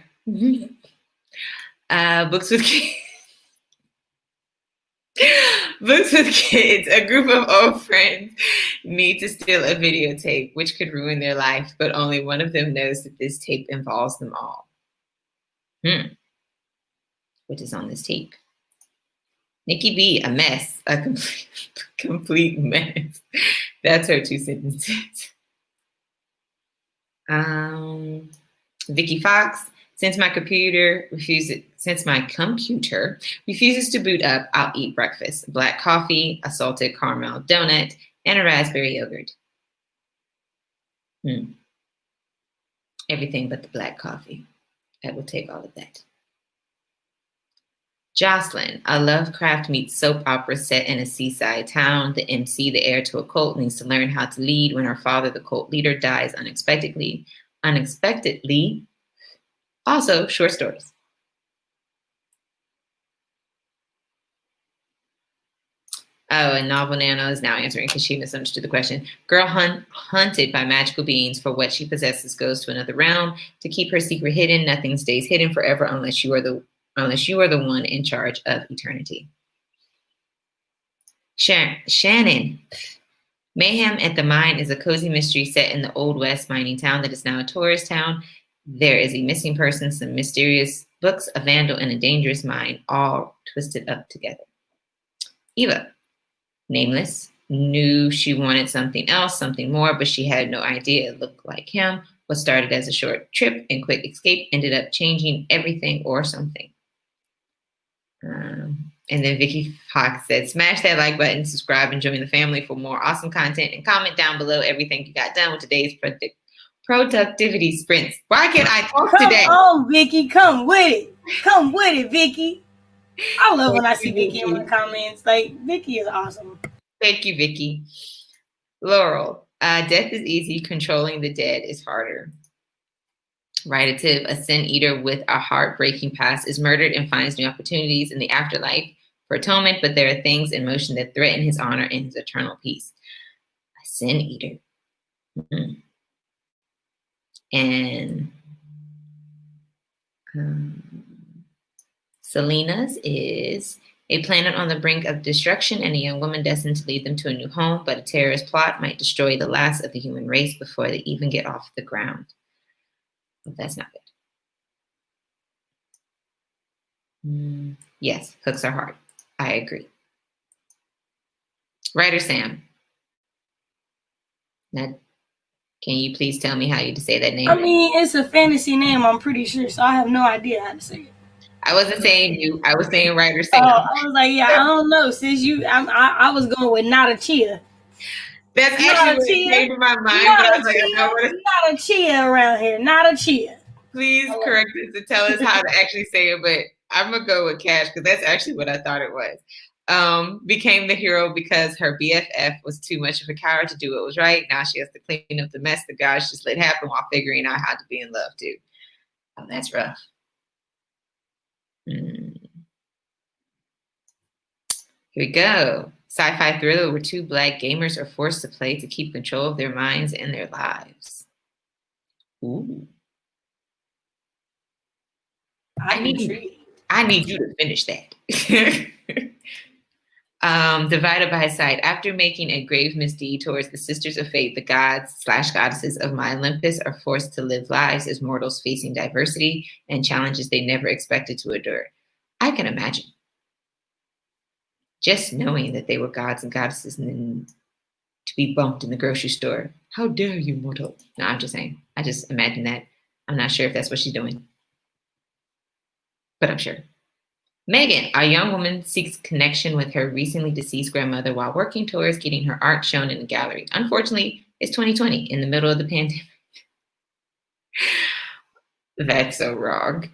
Books with kids. Books with kids. A group of old friends need to steal a videotape, which could ruin their life, but only one of them knows that this tape involves them all. What is on this tape? Nikki B, a mess, a complete mess. That's her 2 sentences. Vicky Fox, since my computer refuses to boot up, I'll eat breakfast. Black coffee, a salted caramel donut, and a raspberry yogurt. Everything but the black coffee. I will take all of that. Jocelyn, a Lovecraft meets soap opera set in a seaside town. The MC, the heir to a cult, needs to learn how to lead when her father, the cult leader, dies unexpectedly. Also, short stories. Oh, and Novel Nano is now answering because she misunderstood the question. Girl hunted by magical beings for what she possesses goes to another realm. To keep her secret hidden, nothing stays hidden forever unless you are the one in charge of eternity. Shannon. Mayhem at the Mine is a cozy mystery set in the Old West mining town that is now a tourist town. There is a missing person, some mysterious books, a vandal, and a dangerous mine, all twisted up together. Eva. Nameless. Knew she wanted something else, something more, but she had no idea it looked like him. What started as a short trip and quick escape ended up changing everything or something. And then Vicky Fox said, smash that like button, subscribe, and join the family for more awesome content, and comment down below everything you got done with today's productivity sprints. Why can't I talk today? Come on, Vicky. Come with it. Come with it, Vicky. I love when I see Vicky in the comments. Like, Vicky is awesome. Thank you, Vicky. Laurel, death is easy. Controlling the dead is harder. Ridative, a sin eater with a heartbreaking past, is murdered and finds new opportunities in the afterlife for atonement, but there are things in motion that threaten his honor and his eternal peace. A sin eater. And Selena's is a planet on the brink of destruction and a young woman destined to lead them to a new home, but a terrorist plot might destroy the last of the human race before they even get off the ground. That's not good. Yes, hooks are hard. I agree. Writer Sam. Now, can you please tell me how you say that name? I mean, it's a fantasy name, I'm pretty sure, so I have no idea how to say it. I wasn't saying you. I was saying Writer Sam. Oh, I was like, yeah, I don't know. Since I was going with not a chia. That's actually what came to my mind, but I was like, I know what it's not a chia around here. Not a chia. Please correct us and tell us how to actually say it, but I'm gonna go with Cash because that's actually what I thought it was. Became the hero because her BFF was too much of a coward to do what was right. Now she has to clean up the mess the guys just let happen while figuring out how to be in love too. Oh, that's rough. Here we go. Sci-fi thriller where 2 Black gamers are forced to play to keep control of their minds and their lives. Ooh. I need you to finish that. Divided by sight. After making a grave misdeed towards the Sisters of Fate, the gods/goddesses of my Olympus are forced to live lives as mortals facing diversity and challenges they never expected to endure. I can imagine. Just knowing that they were gods and goddesses and then to be bumped in the grocery store. How dare you, mortal? No, I'm just saying. I just imagine that. I'm not sure if that's what she's doing. But I'm sure. Megan, a young woman seeks connection with her recently deceased grandmother while working towards getting her art shown in a gallery. Unfortunately, it's 2020 in the middle of the pandemic. That's so wrong.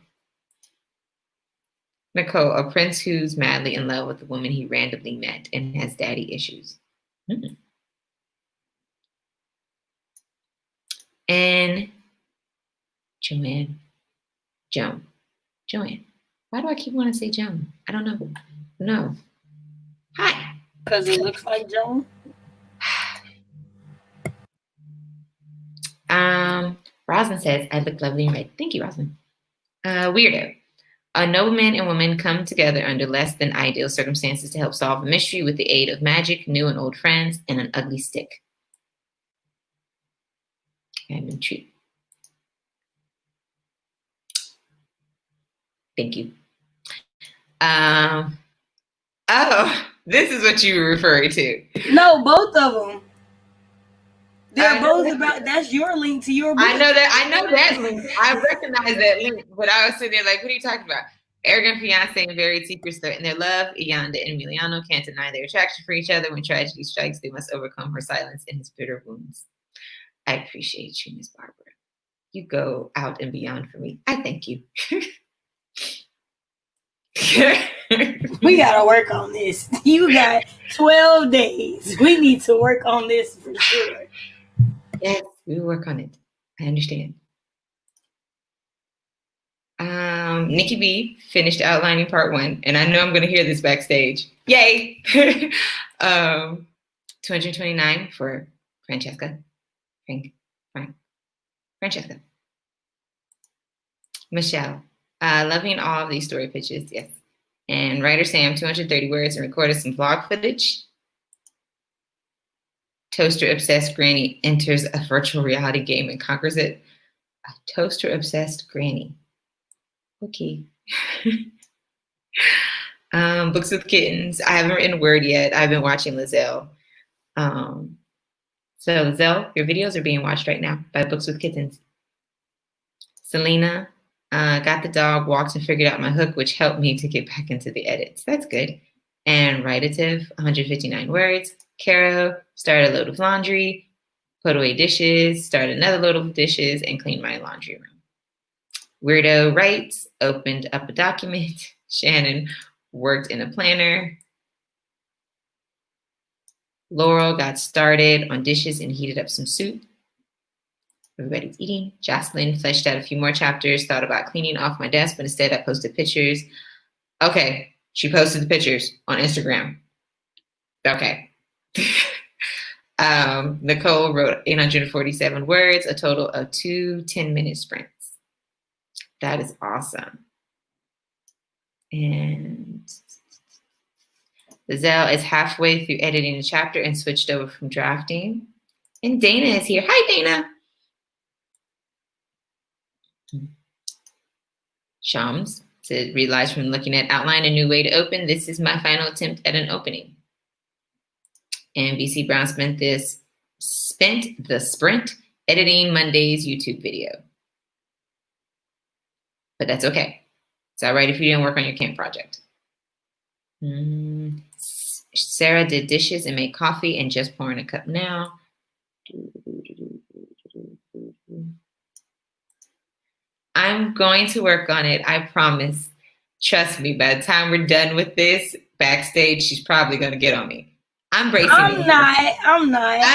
Nicole, a prince who's madly in love with a woman he randomly met and has daddy issues. And Joanne. Why do I keep wanting to say Joan? I don't know. No. Hi. Because it looks like Joan. Roslyn says, I look lovely in red. Thank you, Roslyn. Weirdo. A nobleman and woman come together under less than ideal circumstances to help solve a mystery with the aid of magic, new and old friends, and an ugly stick. I'm intrigued. Thank you. Oh, this is what you were referring to. No, both of them. They're both about. That's your link to your book. I know that link. I recognize that link, but I was sitting there like, what are you talking about? Arrogant fiance and varied secrets threaten their love. Yanda and Emiliano can't deny their attraction for each other. When tragedy strikes, they must overcome her silence and his bitter wounds. I appreciate you, Miss Barbara. You go out and beyond for me. I thank you. We gotta work on this. You got 12 days. We need to work on this for sure. Yes, we will work on it. I understand. Nikki B finished outlining part 1, and I know I'm going to hear this backstage. Yay! 229 for Francesca. Francesca. Michelle. Loving all of these story pitches, yes. And writer Sam, 230 words, and recorded some vlog footage. Toaster-obsessed granny enters a virtual reality game and conquers it. A toaster-obsessed granny. Okay. Books with kittens. I haven't written a word yet. I've been watching Lizelle. So Lizelle, your videos are being watched right now by Books with Kittens. Selena, got the dog, walked and figured out my hook, which helped me to get back into the edits. That's good. And Writative, 159 words. Caro, started a load of laundry, put away dishes, started another load of dishes, and cleaned my laundry room. Weirdo Writes, opened up a document. Shannon worked in a planner. Laurel got started on dishes and heated up some soup. Everybody's eating. Jocelyn fleshed out a few more chapters, thought about cleaning off my desk, but instead I posted pictures. Okay, she posted the pictures on Instagram. Okay. Nicole wrote 847 words, a total of 2 10-minute sprints. That is awesome. And Lizelle is halfway through editing a chapter and switched over from drafting. And Dana is here. Hi, Dana. Shams said, realized from looking at outline a new way to open. This is my final attempt at an opening. And BC Brown spent the sprint editing Monday's YouTube video. But that's okay. It's all right if you didn't work on your camp project. Sarah did dishes and made coffee and just pouring a cup now. I'm going to work on it. I promise. Trust me, by the time we're done with this, backstage, she's probably going to get on me. I'm bracing. I'm not.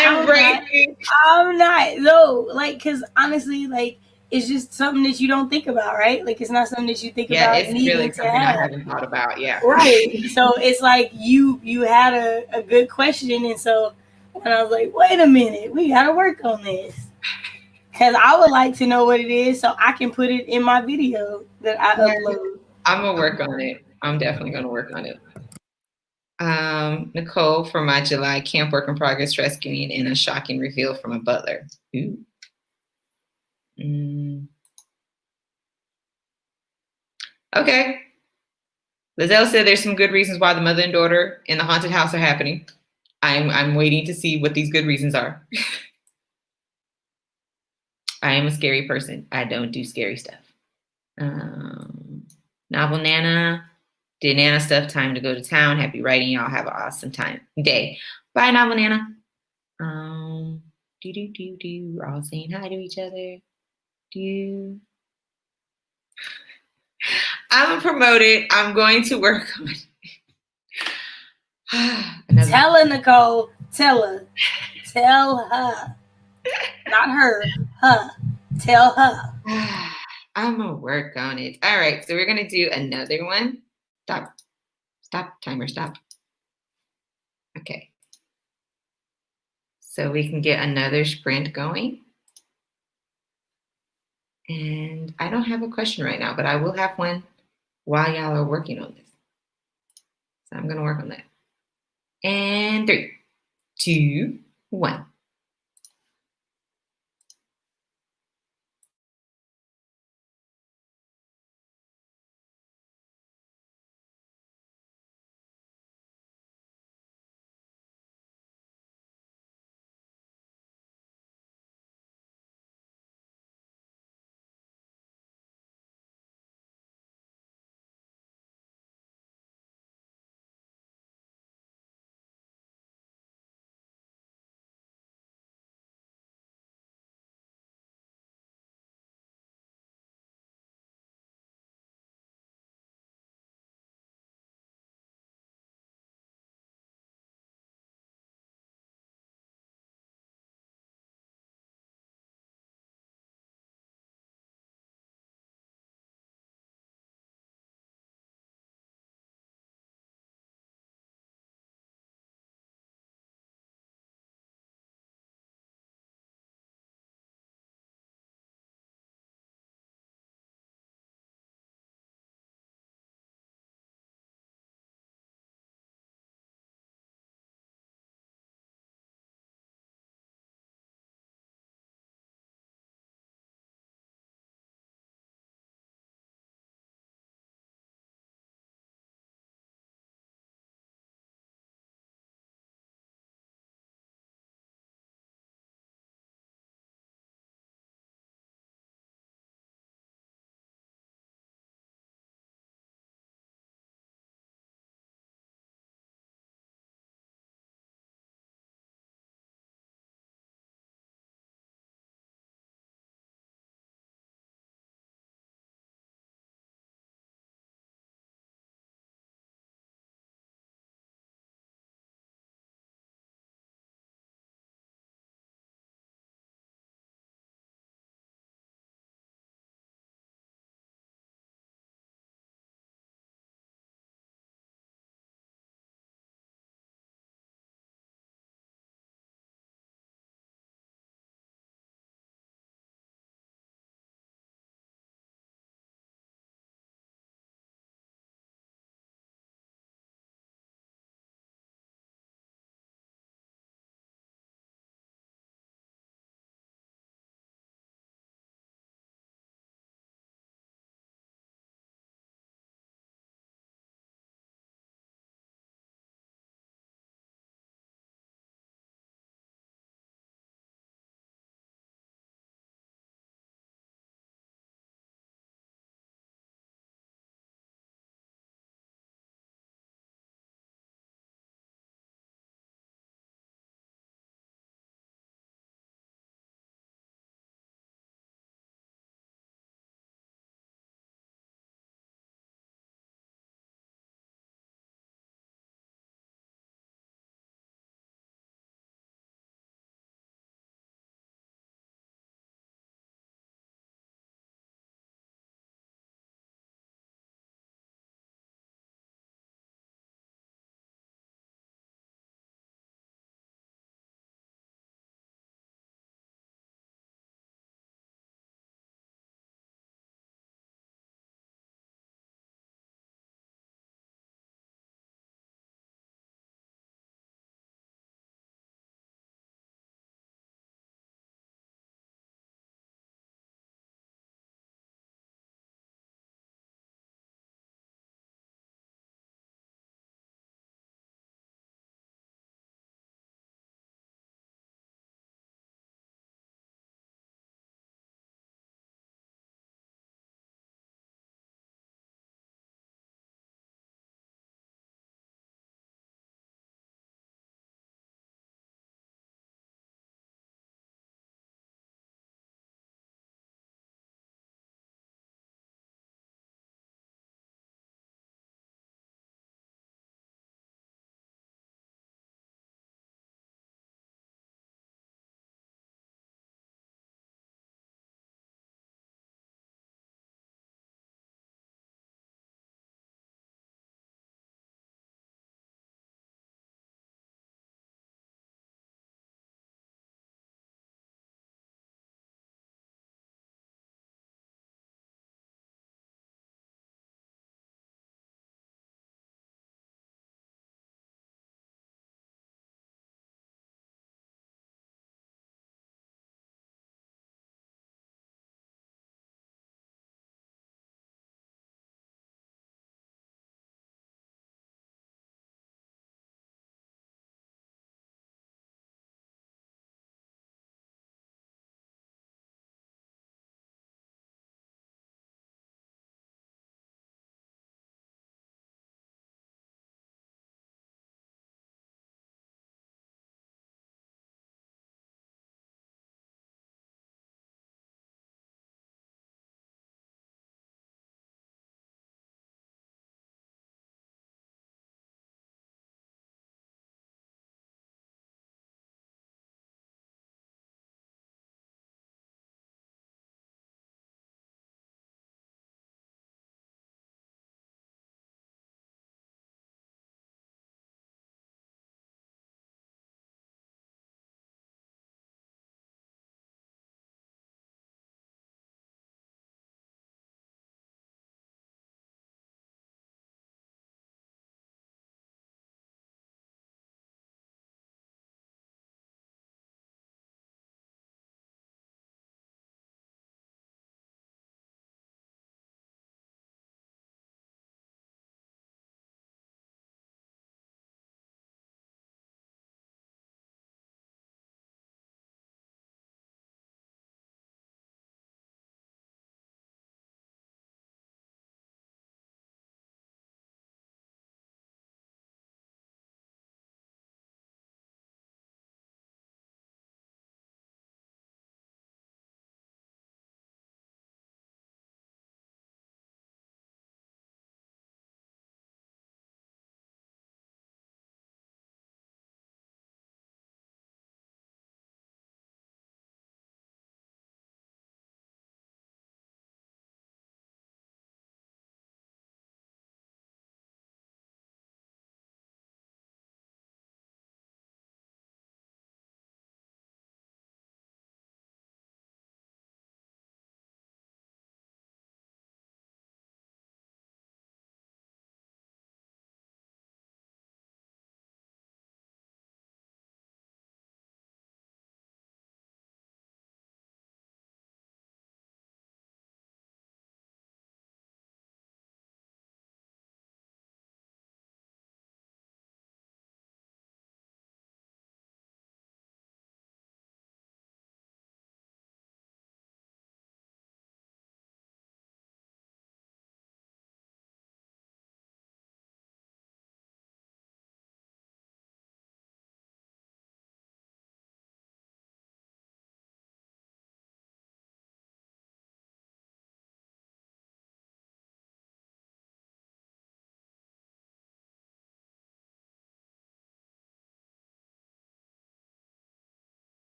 No, like, because honestly, like, it's just something that you don't think about, right? Like, it's not something that you think about. Yeah, it's really something I haven't thought about. Yeah. Right. So it's like you had a good question. And so when I was like, wait a minute, we got to work on this. Because I would like to know what it is so I can put it in my video that I upload. I'm going to work on it. I'm definitely going to work on it. Nicole for my July camp work in progress rescuing and a shocking reveal from a butler. Ooh. Okay. Lizelle said there's some good reasons why the mother and daughter in the haunted house are happening. I'm waiting to see what these good reasons are. I am a scary person. I don't do scary stuff. Novel Nana. Did Nana stuff. Time to go to town. Happy writing. Y'all have an awesome day. Bye, Novel Nana. We're all saying hi to each other. I'm promoted. I'm going to work on it. Tell her, Nicole. Tell her. Not her. Her. Tell her. I'm going to work on it. All right. So we're going to do another one. Stop. Timer, stop. Okay. So we can get another sprint going. And I don't have a question right now, but I will have one while y'all are working on this. So I'm going to work on that. And 3, 2, 1.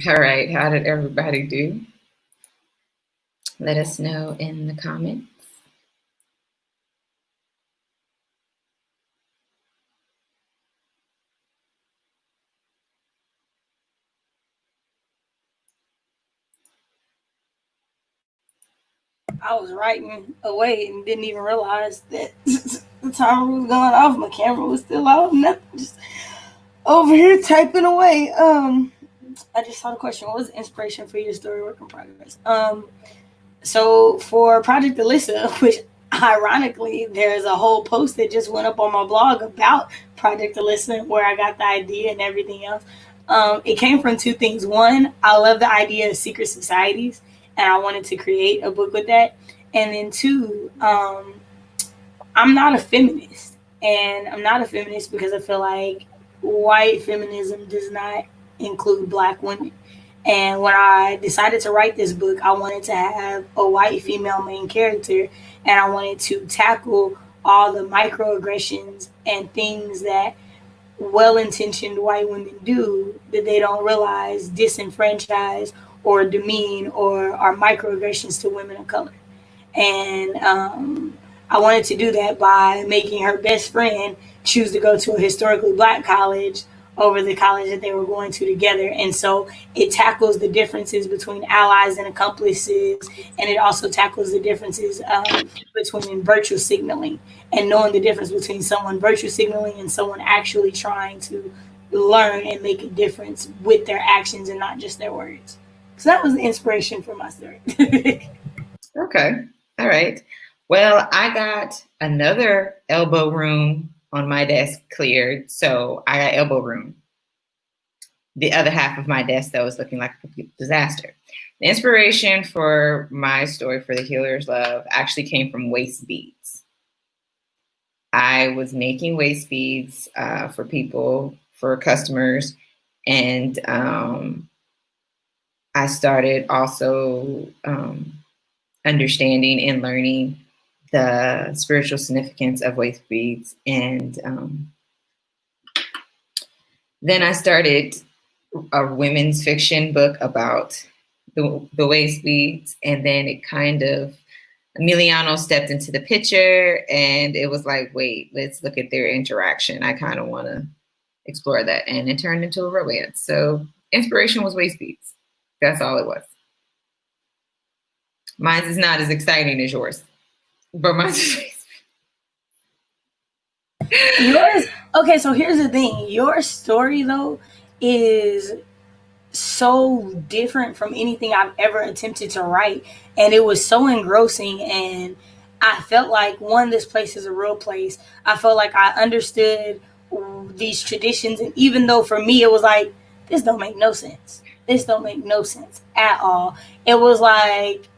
All right, how did everybody do? Let us know in the comments. I was writing away and didn't even realize that the timer was going off. My camera was still off. Nothing, just over here typing away. I just saw the question. What was the inspiration for your story work in progress? So for Project Alyssa, which ironically, there's a whole post that just went up on my blog about Project Alyssa, where I got the idea and everything else. It came from two things. One, I love the idea of secret societies, and I wanted to create a book with that. And then two, I'm not a feminist, and I'm not a feminist because I feel like white feminism does not include Black women. And when I decided to write this book, I wanted to have a white female main character, and I wanted to tackle all the microaggressions and things that well-intentioned white women do that they don't realize disenfranchise or demean or are microaggressions to women of color. And I wanted to do that by making her best friend choose to go to a historically Black college over the college that they were going to together. And so it tackles the differences between allies and accomplices, and it also tackles the differences between virtue signaling and knowing the difference between someone virtue signaling and someone actually trying to learn and make a difference with their actions and not just their words. So that was the inspiration for my story. Okay. All right. Well, I got another elbow room on my desk cleared, so I got elbow room. The other half of my desk, though, is looking like a complete disaster. The inspiration for my story for The Healer's Love actually came from waist beads. I was making waist beads for people, for customers, and I started also understanding and learning the spiritual significance of waist beads. And then I started a women's fiction book about the waist beads. And then it kind of, Emiliano stepped into the picture, and it was like, wait, let's look at their interaction. I kind of want to explore that. And it turned into a romance. So inspiration was waist beads. That's all it was. Mine is not as exciting as yours. But yours, okay, so here's the thing. Your story, though, is so different from anything I've ever attempted to write. And it was so engrossing. And I felt like, one, this place is a real place. I felt like I understood these traditions. And even though for me, it was like, this don't make no sense. This don't make no sense at all. It was like,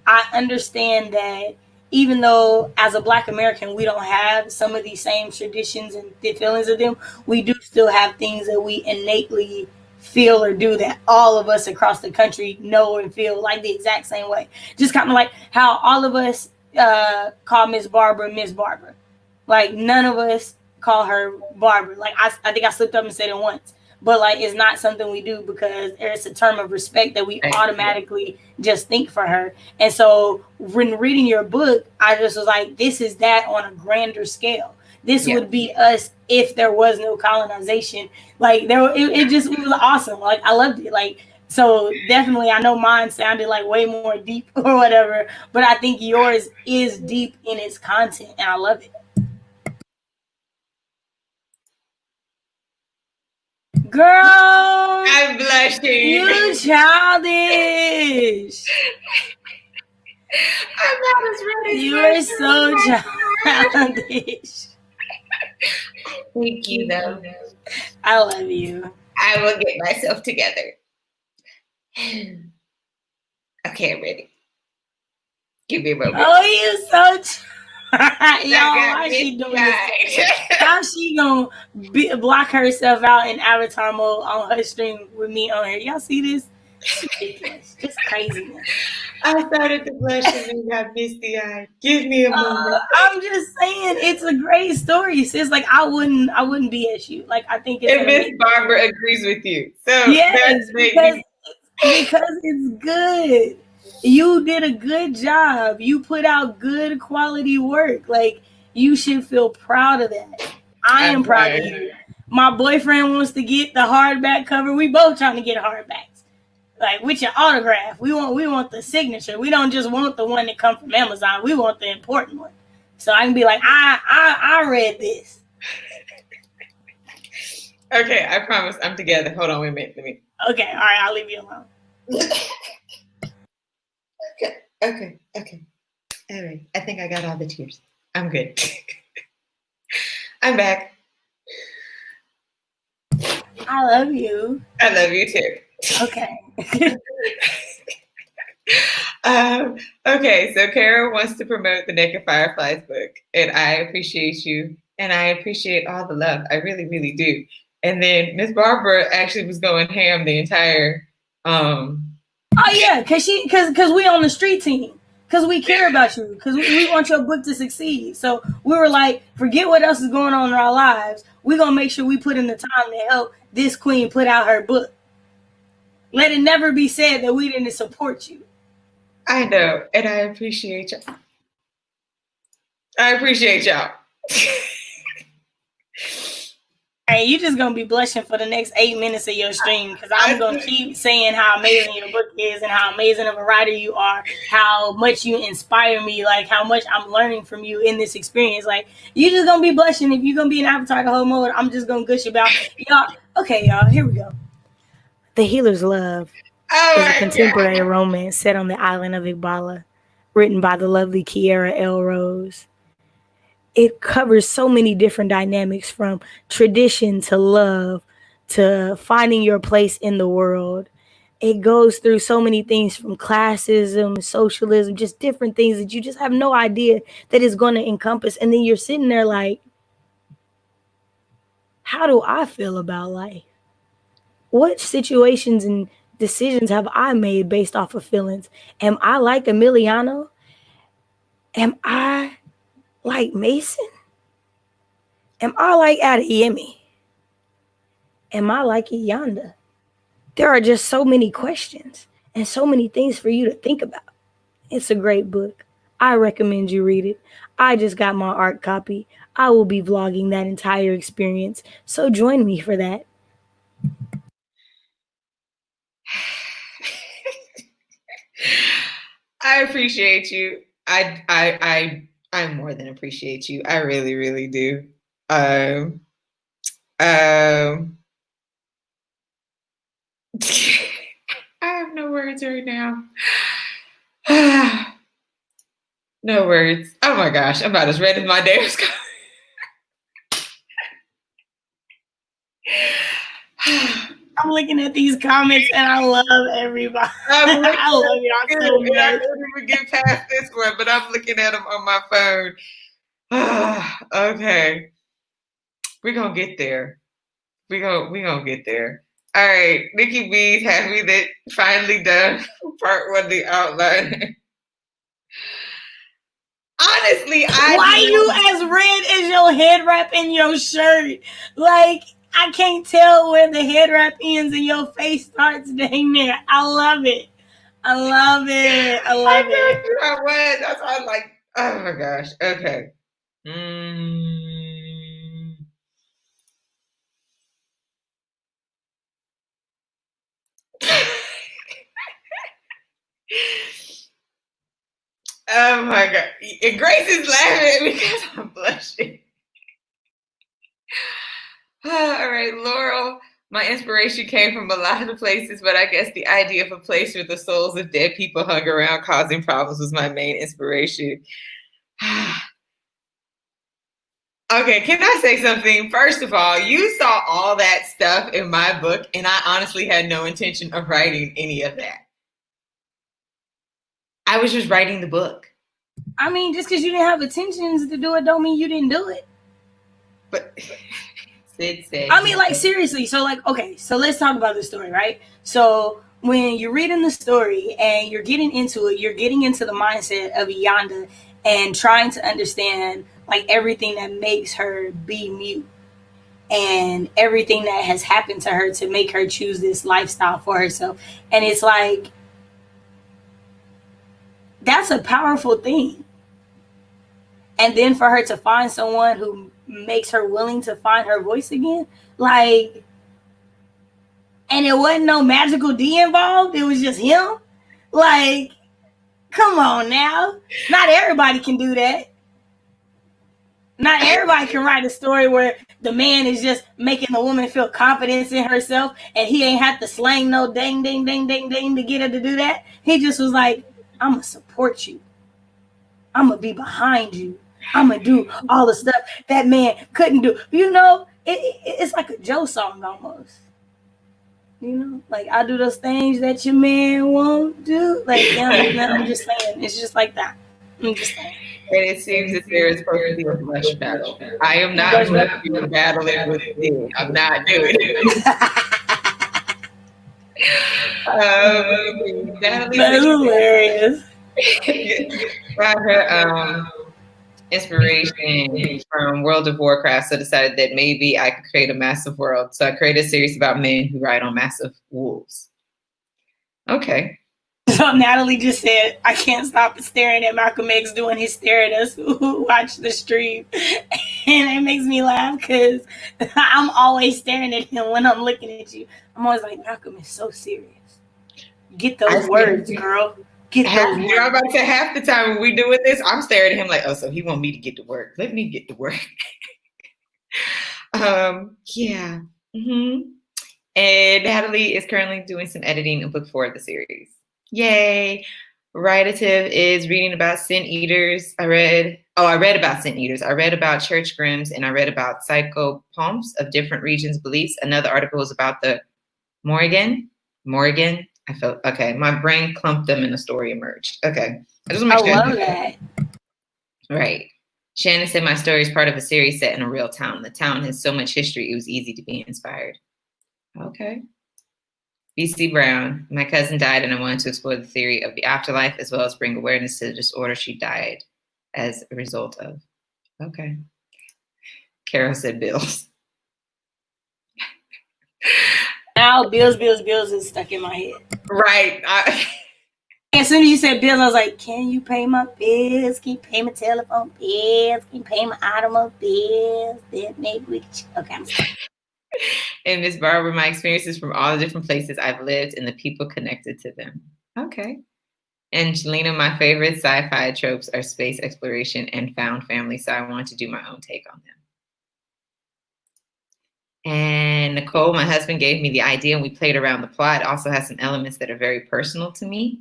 I understand that even though as a Black American, we don't have some of these same traditions and the feelings of them, we do still have things that we innately feel or do that all of us across the country know and feel like the exact same way. Just kind of like how all of us call Miss Barbara. Like none of us call her Barbara. Like I think I slipped up and said it once. But like it's not something we do because it's a term of respect that we automatically just think for her. And so when reading your book, I just was like, this is that on a grander scale. This would be us if there was no colonization. Like it was awesome. Like I loved it. Like so definitely I know mine sounded like way more deep or whatever, but I think yours is deep in its content and I love it. Girl, I'm blushing. You childish. I'm not as ready. You are so childish. Thank you, though. I love you. I will get myself together. Okay, I'm ready. Give me a moment. Oh, you so y'all, why she doing this? How she gonna block herself out in avatar mode on her stream with me on her? Y'all see this? Ridiculous. Just craziness. I started to blush and then got misty eyed. Give me a moment. I'm just saying, it's a great story, sis. Like I wouldn't BS you. Like I think it's. And Miss Barbara agrees with you. So yes, because Because it's good. You did a good job. You put out good quality work. Like, you should feel proud of that. I am I'm proud of fine. you. My boyfriend wants to get the hardback cover. We both trying to get hardbacks. Like, with your autograph. We want the signature. We don't just want the one that come from Amazon. We want the important one. So I can be like, I read this. Okay, I promise I'm together. Hold on, wait a minute. Let me. Okay, all right, I'll leave you alone. Okay. All right. I think I got all the tears. I'm good. I'm back. I love you. I love you too. Okay. Okay, so Kierra wants to promote the Naked FireFlies book, and I appreciate you, and I appreciate all the love. I really, really do. And then Miss Barbara actually was going ham the entire. Oh yeah, cause we on the street team. Because we care about you. Because we want your book to succeed. So we were like, forget what else is going on in our lives. We're going to make sure we put in the time to help this queen put out her book. Let it never be said that we didn't support you. I know. And I appreciate y'all. Hey, you just going to be blushing for the next 8 minutes of your stream because I'm going to keep saying how amazing your book is and how amazing of a writer you are, how much you inspire me, like how much I'm learning from you in this experience. Like, you just going to be blushing if you're going to be an avatar the whole mode. I'm just going to gush about y'all. Okay, y'all, here we go. The Healer's Love is a contemporary romance set on the island of Igbala, written by the lovely Kierra L. It covers so many different dynamics, from tradition to love to finding your place in the world. It goes through so many things, from classism, socialism, just different things that you just have no idea that it's going to encompass. And then you're sitting there like, how do I feel about life? What situations and decisions have I made based off of feelings? Am I like Emiliano? Am I like Mason? Am I like Adeyemi? Am I like Iyanda? There are just so many questions and so many things for you to think about. It's a great book. I recommend you read it. I just got my art copy. I will be vlogging that entire experience, so join me for that. I appreciate you. I more than appreciate you. I really, really do. I have no words right now. No words. Oh my gosh, I'm about as red as my day was going. I'm looking at these comments and I love everybody. I love y'all so much. I couldn't even get past this one, but I'm looking at them on my phone. Okay. We're gonna get there. We're gonna get there. All right, Nikki B's happy that finally done part one, the outline. Honestly, why you as red as your head wrap in your shirt? Like, I can't tell where the head wrap ends and your face starts dang there. I love it. I love it. I love it. I was. That's why I'm like, oh my gosh. Okay. Oh my God. And Grace is laughing at me because I'm blushing. All right, Laurel. My inspiration came from a lot of places, but I guess the idea of a place where the souls of dead people hung around causing problems was my main inspiration. Okay, can I say something? First of all, you saw all that stuff in my book, and I honestly had no intention of writing any of that. I was just writing the book. I mean, just because you didn't have intentions to do it don't mean you didn't do it. But Sid said, I mean, like, seriously. So, like, okay, so let's talk about the story, right? So when you're reading the story and you're getting into it, you're getting into the mindset of Iyanda and trying to understand, like, everything that makes her be mute. and everything that has happened to her to make her choose this lifestyle for herself. And it's like, that's a powerful thing. And then for her to find someone who makes her willing to find her voice again, like, and it wasn't no magical D involved, it was just him. Like, come on now. Not everybody can do that. Not everybody can write a story where the man is just making the woman feel confidence in herself and he ain't have to slang no ding, ding, ding, ding, ding to get her to do that. He just was like, I'm going to support you. I'm going to be behind you. I'm going to do all the stuff that man couldn't do. You know, it's like a Joe song almost. You know, like, I do those things that your man won't do. Like, I'm just saying, it's just like that. I'm just saying. And it seems that there is supposed to be a rush battle. I am not battling with you. I'm not doing it. That's hilarious. Got her inspiration from World of Warcraft, so I decided that maybe I could create a massive world. So I created a series about men who ride on massive wolves. Okay. So Natalie just said, I can't stop staring at Malcolm X doing his stare at us who watch the stream. And it makes me laugh because I'm always staring at him when I'm looking at you. I'm always like, Malcolm is so serious. Get those words, girl. Get those words. I'm about to say, half the time when we doing this, I'm staring at him like, oh, so he want me to get to work. Let me get to work. Yeah. Mm-hmm. And Natalie is currently doing some editing in book 4 of the series. Yay. Writative is reading about sin eaters. I read about sin eaters. I read about church grims, and I read about psychopomps of different regions' beliefs. Another article was about the Morrigan. I felt okay. My brain clumped them and the story emerged. Okay. I love that. Right. Shannon said my story is part of a series set in a real town. The town has so much history, it was easy to be inspired. Okay. BC Brown, my cousin died and I wanted to explore the theory of the afterlife as well as bring awareness to the disorder she died as a result of. Okay. Carol said bills. Now bills is stuck in my head. Right. As soon as you said bills, I was like, can you pay my bills? Can you pay my telephone bills? Can you pay my automobile bills? Then maybe we can. Okay, I'm sorry. And Miss Barbara, my experiences from all the different places I've lived and the people connected to them. Okay. And Jelena, my favorite sci-fi tropes are space exploration and found family, so I want to do my own take on them. And Nicole, my husband, gave me the idea and we played around the plot. It also has some elements that are very personal to me.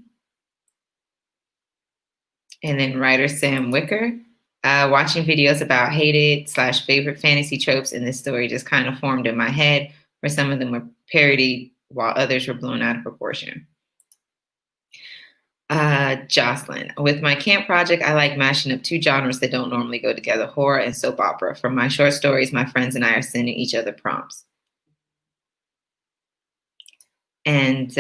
And then writer Sam Wicker, watching videos about hated/favorite fantasy tropes in this story just kind of formed in my head, where some of them were parodied while others were blown out of proportion. Jocelyn, with my camp project, I like mashing up 2 genres that don't normally go together, horror and soap opera. For my short stories, my friends and I are sending each other prompts. And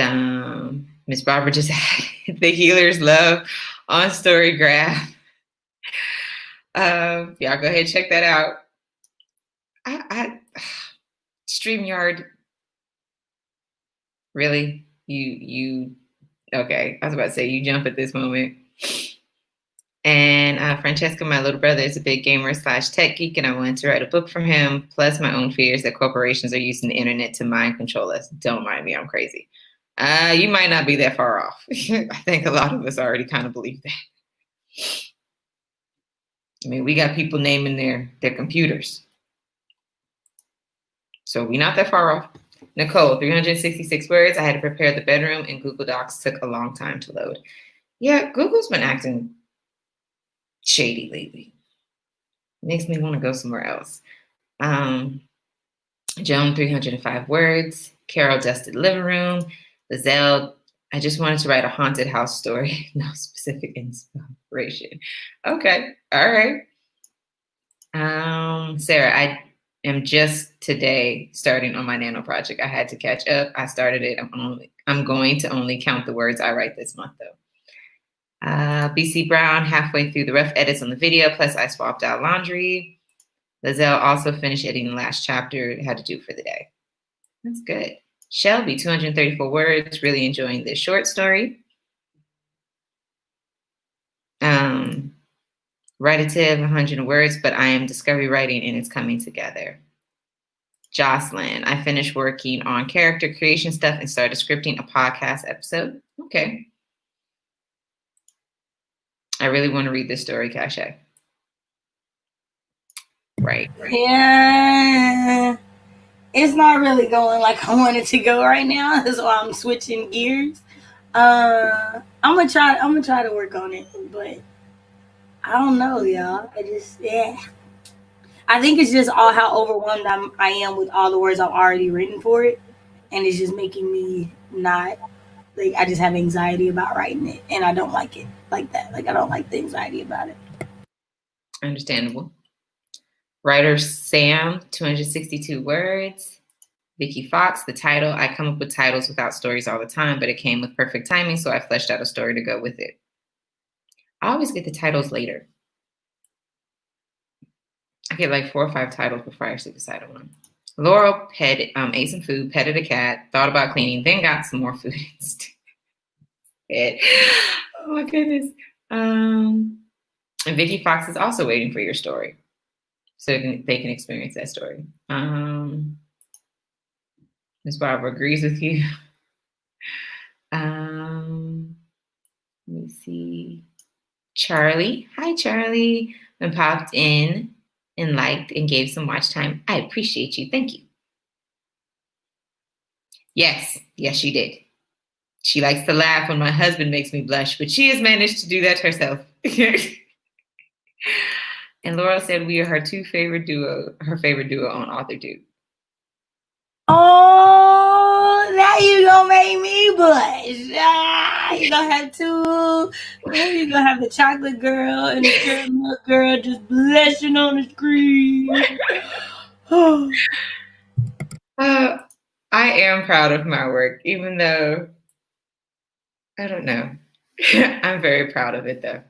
Miss Barbara just had the Healer's Love on Storygraph. Y'all go ahead and check that out. StreamYard. Really? You okay, I was about to say you jump at this moment. And Francesca, my little brother, is a big gamer/tech geek, and I wanted to write a book for him, plus my own fears that corporations are using the internet to mind control us. Don't mind me, I'm crazy. You might not be that far off. I think a lot of us already kind of believe that. I mean, we got people naming their computers. So we're not that far off. Nicole, 366 words. I had to prepare the bedroom, and Google Docs took a long time to load. Yeah, Google's been acting shady lately. Makes me want to go somewhere else. Joan, 305 words. Carol, dusted living room. Lizelle, I just wanted to write a haunted house story. No specific inspiration. Okay. All right. Sarah, I am just today starting on my nano project. I had to catch up. I started it. I'm going to only count the words I write this month, though. BC Brown, halfway through the rough edits on the video, plus I swapped out laundry. Lizelle also finished editing the last chapter. It had to do for the day. That's good. Shelby, 234 words. Really enjoying this short story. Writative, 100 words, but I am discovery writing and it's coming together. Jocelyn, I finished working on character creation stuff and started scripting a podcast episode. Okay. I really want to read this story, KaShay. Right. Yeah. It's not really going like I want it to go right now. That's why I'm switching gears. I'm gonna try to work on it, but I don't know, y'all. I think it's just all how overwhelmed I am with all the words I've already written for it, and it's just making me not like I just have anxiety about writing it, and I don't like it like that. Like I don't like the anxiety about it. Understandable. Writer Sam, 262 words. Vicky Fox, the title. I come up with titles without stories all the time, but it came with perfect timing, so I fleshed out a story to go with it. I always get the titles later. I get like 4 or 5 titles before I actually decide on one. Laurel ate some food, petted a cat, thought about cleaning, then got some more food instead. Oh my goodness. And Vicky Fox is also waiting for your story, so they can experience that story. Ms. Barbara agrees with you. Let me see. Charlie. Hi, Charlie. And popped in and liked and gave some watch time. I appreciate you. Thank you. Yes, she did. She likes to laugh when my husband makes me blush, but she has managed to do that herself. And Laurel said we are her favorite duo on Author Dude. Oh, now you gonna make me blush. You gonna have two. You gonna have the chocolate girl and the caramel girl just blushing on the screen. I am proud of my work, even though I don't know. I'm very proud of it, though.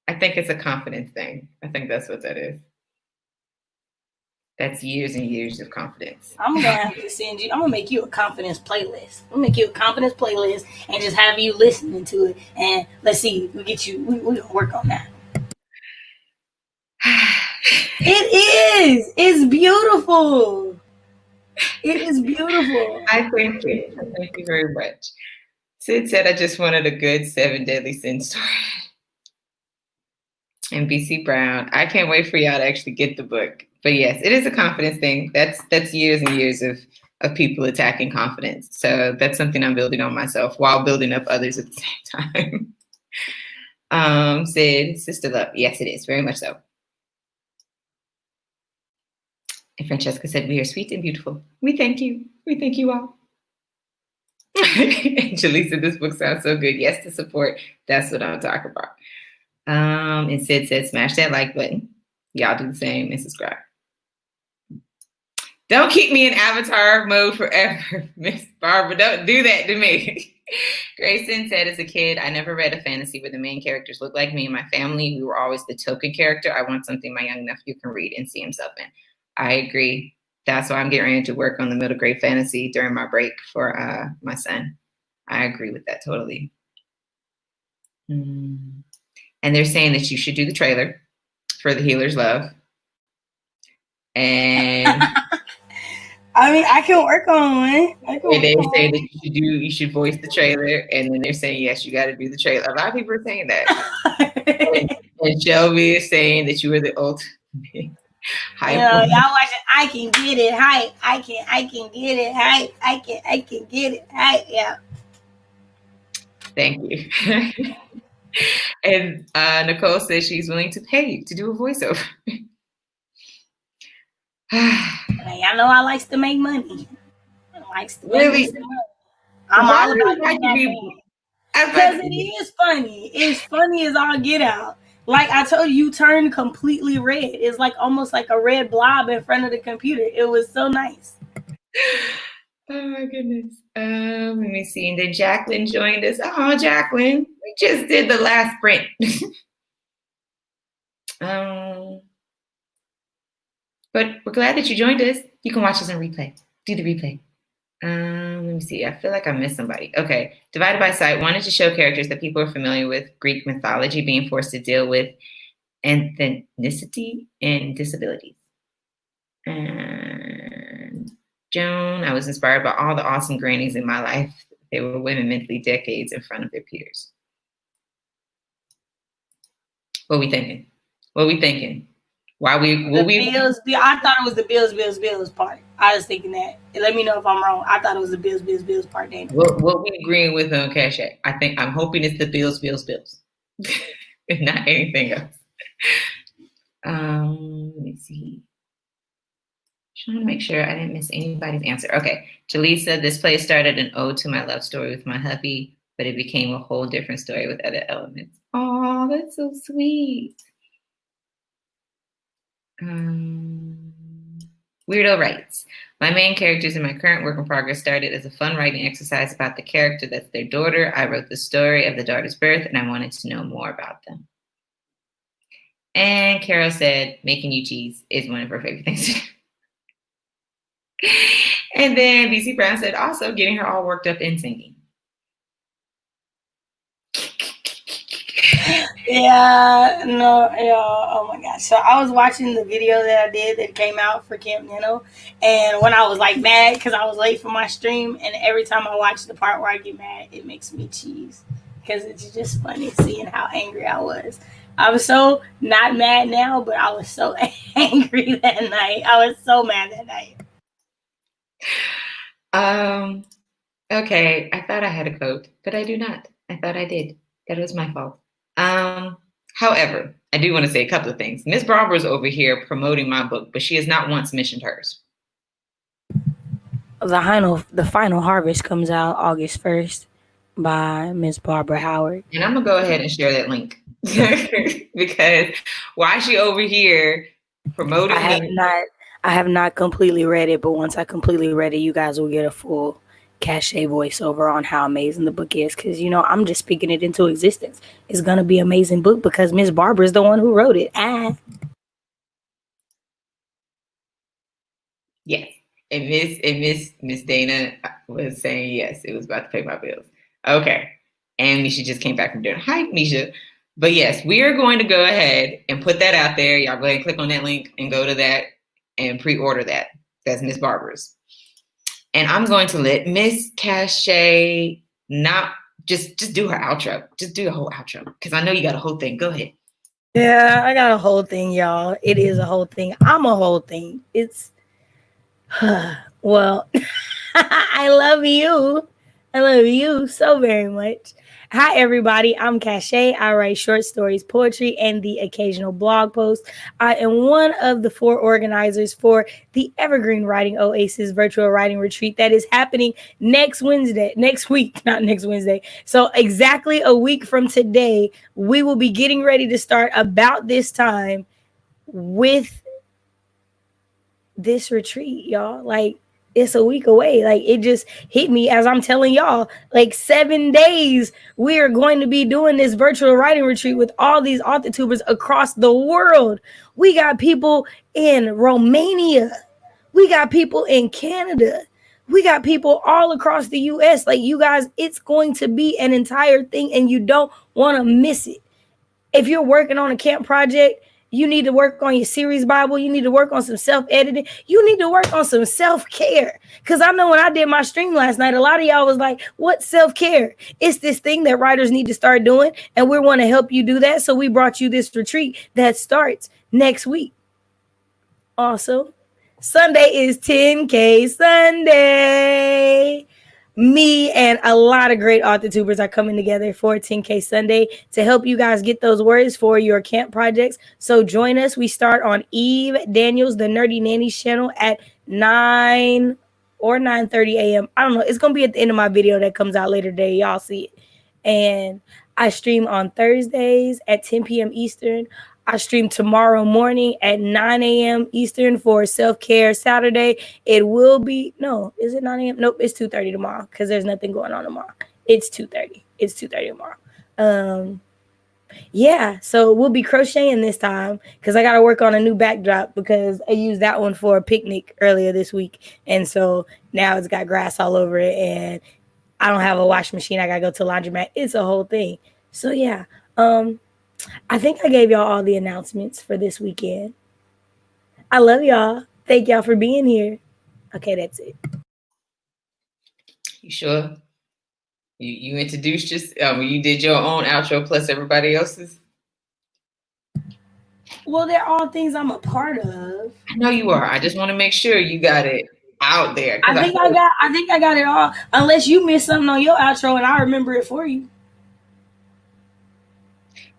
I think it's a confidence thing. I think that's what that is. That's years and years of confidence. I'm gonna have to send you. I'm gonna make you a confidence playlist. I'm gonna make you a confidence playlist and just have you listening to it. And let's see, we get you. We gonna work on that. It is. It's beautiful. It is beautiful. I thank you. Thank you very much. Sid said I just wanted a good 7 Deadly Sins story. And BC Brown, I can't wait for y'all to actually get the book. But yes, it is a confidence thing. That's years and years of people attacking confidence. So that's something I'm building on myself while building up others at the same time. Sid, sister love. Yes, it is. Very much so. And Francesca said, we are sweet and beautiful. We thank you. We thank you all. And Julie said, this book sounds so good. Yes, to support. That's what I'm talking about. And Sid said, smash that like button. Y'all do the same and subscribe. Don't keep me in avatar mode forever, Miss Barbara. Don't do that to me. Grayson said, as a kid, I never read a fantasy where the main characters look like me and my family. We were always the token character. I want something my young nephew can read and see himself in. I agree. That's why I'm getting ready to work on the middle grade fantasy during my break for my son. I agree with that totally. And they're saying that you should do the trailer for The Healer's Love. And I mean, I can work on it. They say that you should voice the trailer, and then they're saying, yes, you got to do the trailer. A lot of people are saying that. and Shelby is saying that you were the ultimate hype. Y'all watching, I can get it hype. I can get it hype. I can get it hype. Yeah. Thank you. And Nicole says she's willing to pay you to do a voiceover. Y'all know I likes to make money. Really? I'm all about that. Because it is funny. It's funny as all get out. Like I told you turned completely red. It's like almost like a red blob in front of the computer. It was so nice. Oh my goodness. Let me see. And then Jacqueline joined us. Oh, Jacqueline, we just did the last sprint. But we're glad that you joined us. You can watch us on replay. Do the replay. Let me see. I feel like I missed somebody. Okay. Divided by Sight wanted to show characters that people are familiar with Greek mythology being forced to deal with ethnicity and disabilities. And Joan, I was inspired by all the awesome grannies in my life. They were women mentally decades in front of their peers. What we thinking? What we thinking? Why we? Bills? I thought it was the Bills part. I was thinking that. Let me know if I'm wrong. I thought it was the Bills part. Then what we agreeing with on KaShay? I'm hoping it's the Bills, and not anything else. Let me see. Trying to make sure I didn't miss anybody's answer. Okay, Jaleesa, this play started an ode to my love story with my hubby, but it became a whole different story with other elements. Oh, that's so sweet. Weirdo writes, my main characters in my current work in progress started as a fun writing exercise about the character that's their daughter. I wrote the story of the daughter's birth, and I wanted to know more about them. And Carol said, making you cheese is one of her favorite things to do. And then BC Brown said, also getting her all worked up in singing. Oh my gosh. So I was watching the video that I did that came out for Camp Nano, and when I was like mad because I was late for my stream, and every time I watch the part where I get mad, it makes me cheese because it's just funny seeing how angry I was. I was so not mad now, but I was so angry that night. I was so mad that night. Okay, I thought I had a code, but I do not. I thought I did. That was my fault. However, I do want to say a couple of things. Miss Barbara's over here promoting my book, but she has not once mentioned hers. The final harvest comes out August 1st by Miss Barbara Howard. And I'm gonna go ahead and share that link because why is she over here promoting? I have not completely read it, but once I completely read it, you guys will get a full KaShay voiceover on how amazing the book is, because I'm just speaking it into existence. It's gonna be an amazing book because Miss Barbara is the one who wrote it. Yes, and Miss Dana was saying yes, it was about to pay my bills. Okay, and Misha just came back from dinner. Hi, Misha. But yes, we are going to go ahead and put that out there. Y'all go ahead and click on that link and go to that and pre-order that. That's Miss Barbara's. And I'm going to let Miss KaShay not just do her outro. Just do the whole outro because I know you got a whole thing. Go ahead. Yeah, I got a whole thing, y'all. It is a whole thing. I'm a whole thing. It's well, I love you. I love you so very much. Hi, everybody. I'm KaShay. I write short stories, poetry, and the occasional blog post. I am one of the 4 organizers for the Evergreen Writing Oasis virtual writing retreat that is happening next week. So exactly a week from today, we will be getting ready to start about this time with this retreat, y'all. Like, it's a week away. Like, it just hit me as I'm telling y'all, like 7 days we are going to be doing this virtual writing retreat with all these author tubers across the world. We got people in Romania, we got people in Canada, we got people all across the US. Like, you guys, it's going to be an entire thing and you don't want to miss it. If you're working on a camp project, you need to work on your series Bible. You need to work on some self-editing. You need to work on some self-care. Because I know when I did my stream last night, a lot of y'all was like, what self-care? It's this thing that writers need to start doing, and we want to help you do that. So we brought you this retreat that starts next week. Also, Sunday is 10K Sunday. Me and a lot of great author tubers are coming together for 10K Sunday to help you guys get those words for your camp projects. So join us. We start on Eve Daniels, the Nerdy Nannies channel at 9 or 9:30 a.m. I don't know. It's going to be at the end of my video that comes out later today. Y'all see it. And I stream on Thursdays at 10 p.m. Eastern. I stream tomorrow morning at 9 a.m. Eastern for Self-Care Saturday. It will be, no, is it 9 a.m.? Nope, it's 2:30 tomorrow because there's nothing going on tomorrow. It's 2:30. It's 2:30 tomorrow. Yeah, so we'll be crocheting this time because I got to work on a new backdrop because I used that one for a picnic earlier this week. And so now it's got grass all over it and I don't have a wash machine. I got to go to the laundromat. It's a whole thing. So yeah, I think I gave y'all all the announcements for this weekend. I love y'all. Thank y'all for being here. Okay, that's it. You sure? You introduced you did your own outro plus everybody else's? Well, they're all things I'm a part of. I know you are. I just want to make sure you got it out there. I think I got it all. Unless you missed something on your outro and I remember it for you.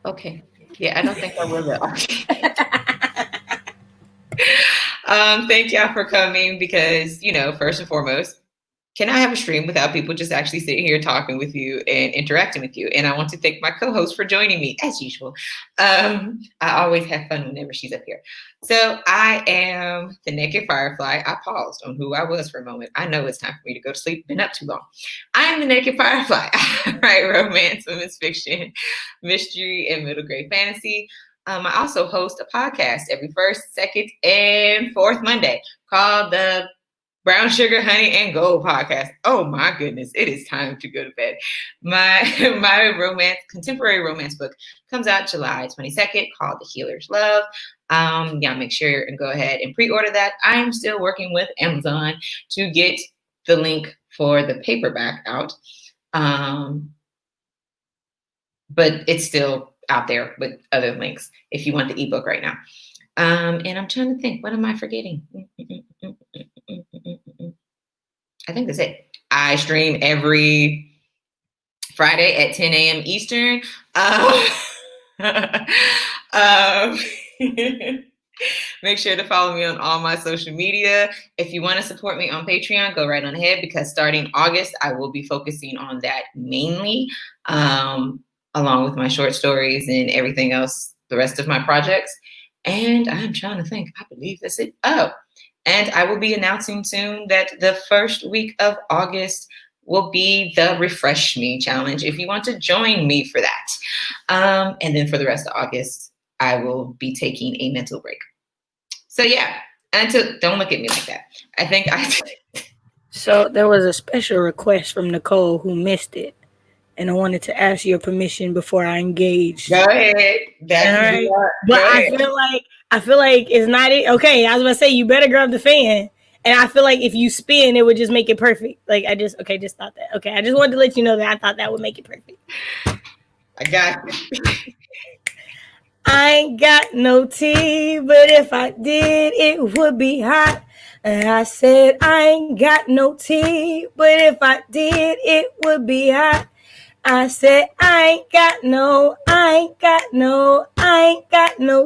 Okay. Yeah, I don't think I will. Thank y'all for coming because, first and foremost, can I have a stream without people just actually sitting here talking with you and interacting with you? And I want to thank my co-host for joining me as usual. I always have fun whenever she's up here. So I am the Naked FireFly. I paused on who I was for a moment. I know it's time for me to go to sleep. Been up too long. I am the Naked FireFly. I write romance, women's fiction, mystery, and middle grade fantasy. I also host a podcast every first, second, and fourth Monday called the Brown Sugar, Honey, and Gold podcast. Oh my goodness, it is time to go to bed. My contemporary romance book comes out July 22nd called The Healer's Love. Make sure and go ahead and pre-order that. I'm still working with Amazon to get the link for the paperback out. But it's still out there with other links if you want the ebook right now. And I'm trying to think, what am I forgetting? I think that's it. I stream every Friday at 10 a.m. Eastern. Make sure to follow me on all my social media. If you want to support me on Patreon, go right on ahead because starting August, I will be focusing on that mainly, along with my short stories and everything else, the rest of my projects. And I'm trying to think, I believe that's it. Oh, and I will be announcing soon that the first week of August will be the Refresh Me Challenge if you want to join me for that. And then for the rest of August, I will be taking a mental break. So yeah, don't look at me like that. I think So there was a special request from Nicole who missed it. And I wanted to ask your permission before I engaged. Go ahead. Right. But I feel like it's not it. Okay, I was gonna say you better grab the fan. And I feel like if you spin, it would just make it perfect. Like just thought that. Okay, I just wanted to let you know that I thought that would make it perfect. I got it. I ain't got no tea, but if I did, it would be hot. And I said I ain't got no tea, but if I did, it would be hot. I said I ain't got no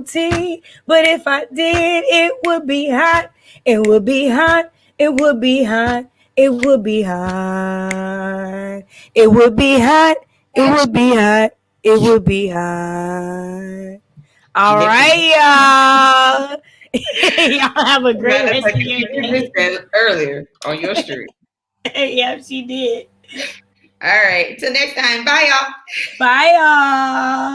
tea, but if I did, it would be hot. It would be hot. It would be hot. It would be hot. It would be hot. It would be hot. It would be hot. All right, y'all. Y'all have a great rest of your day. Earlier on your street. Yeah, she did. All right. Till next time. Bye, y'all. Bye, y'all.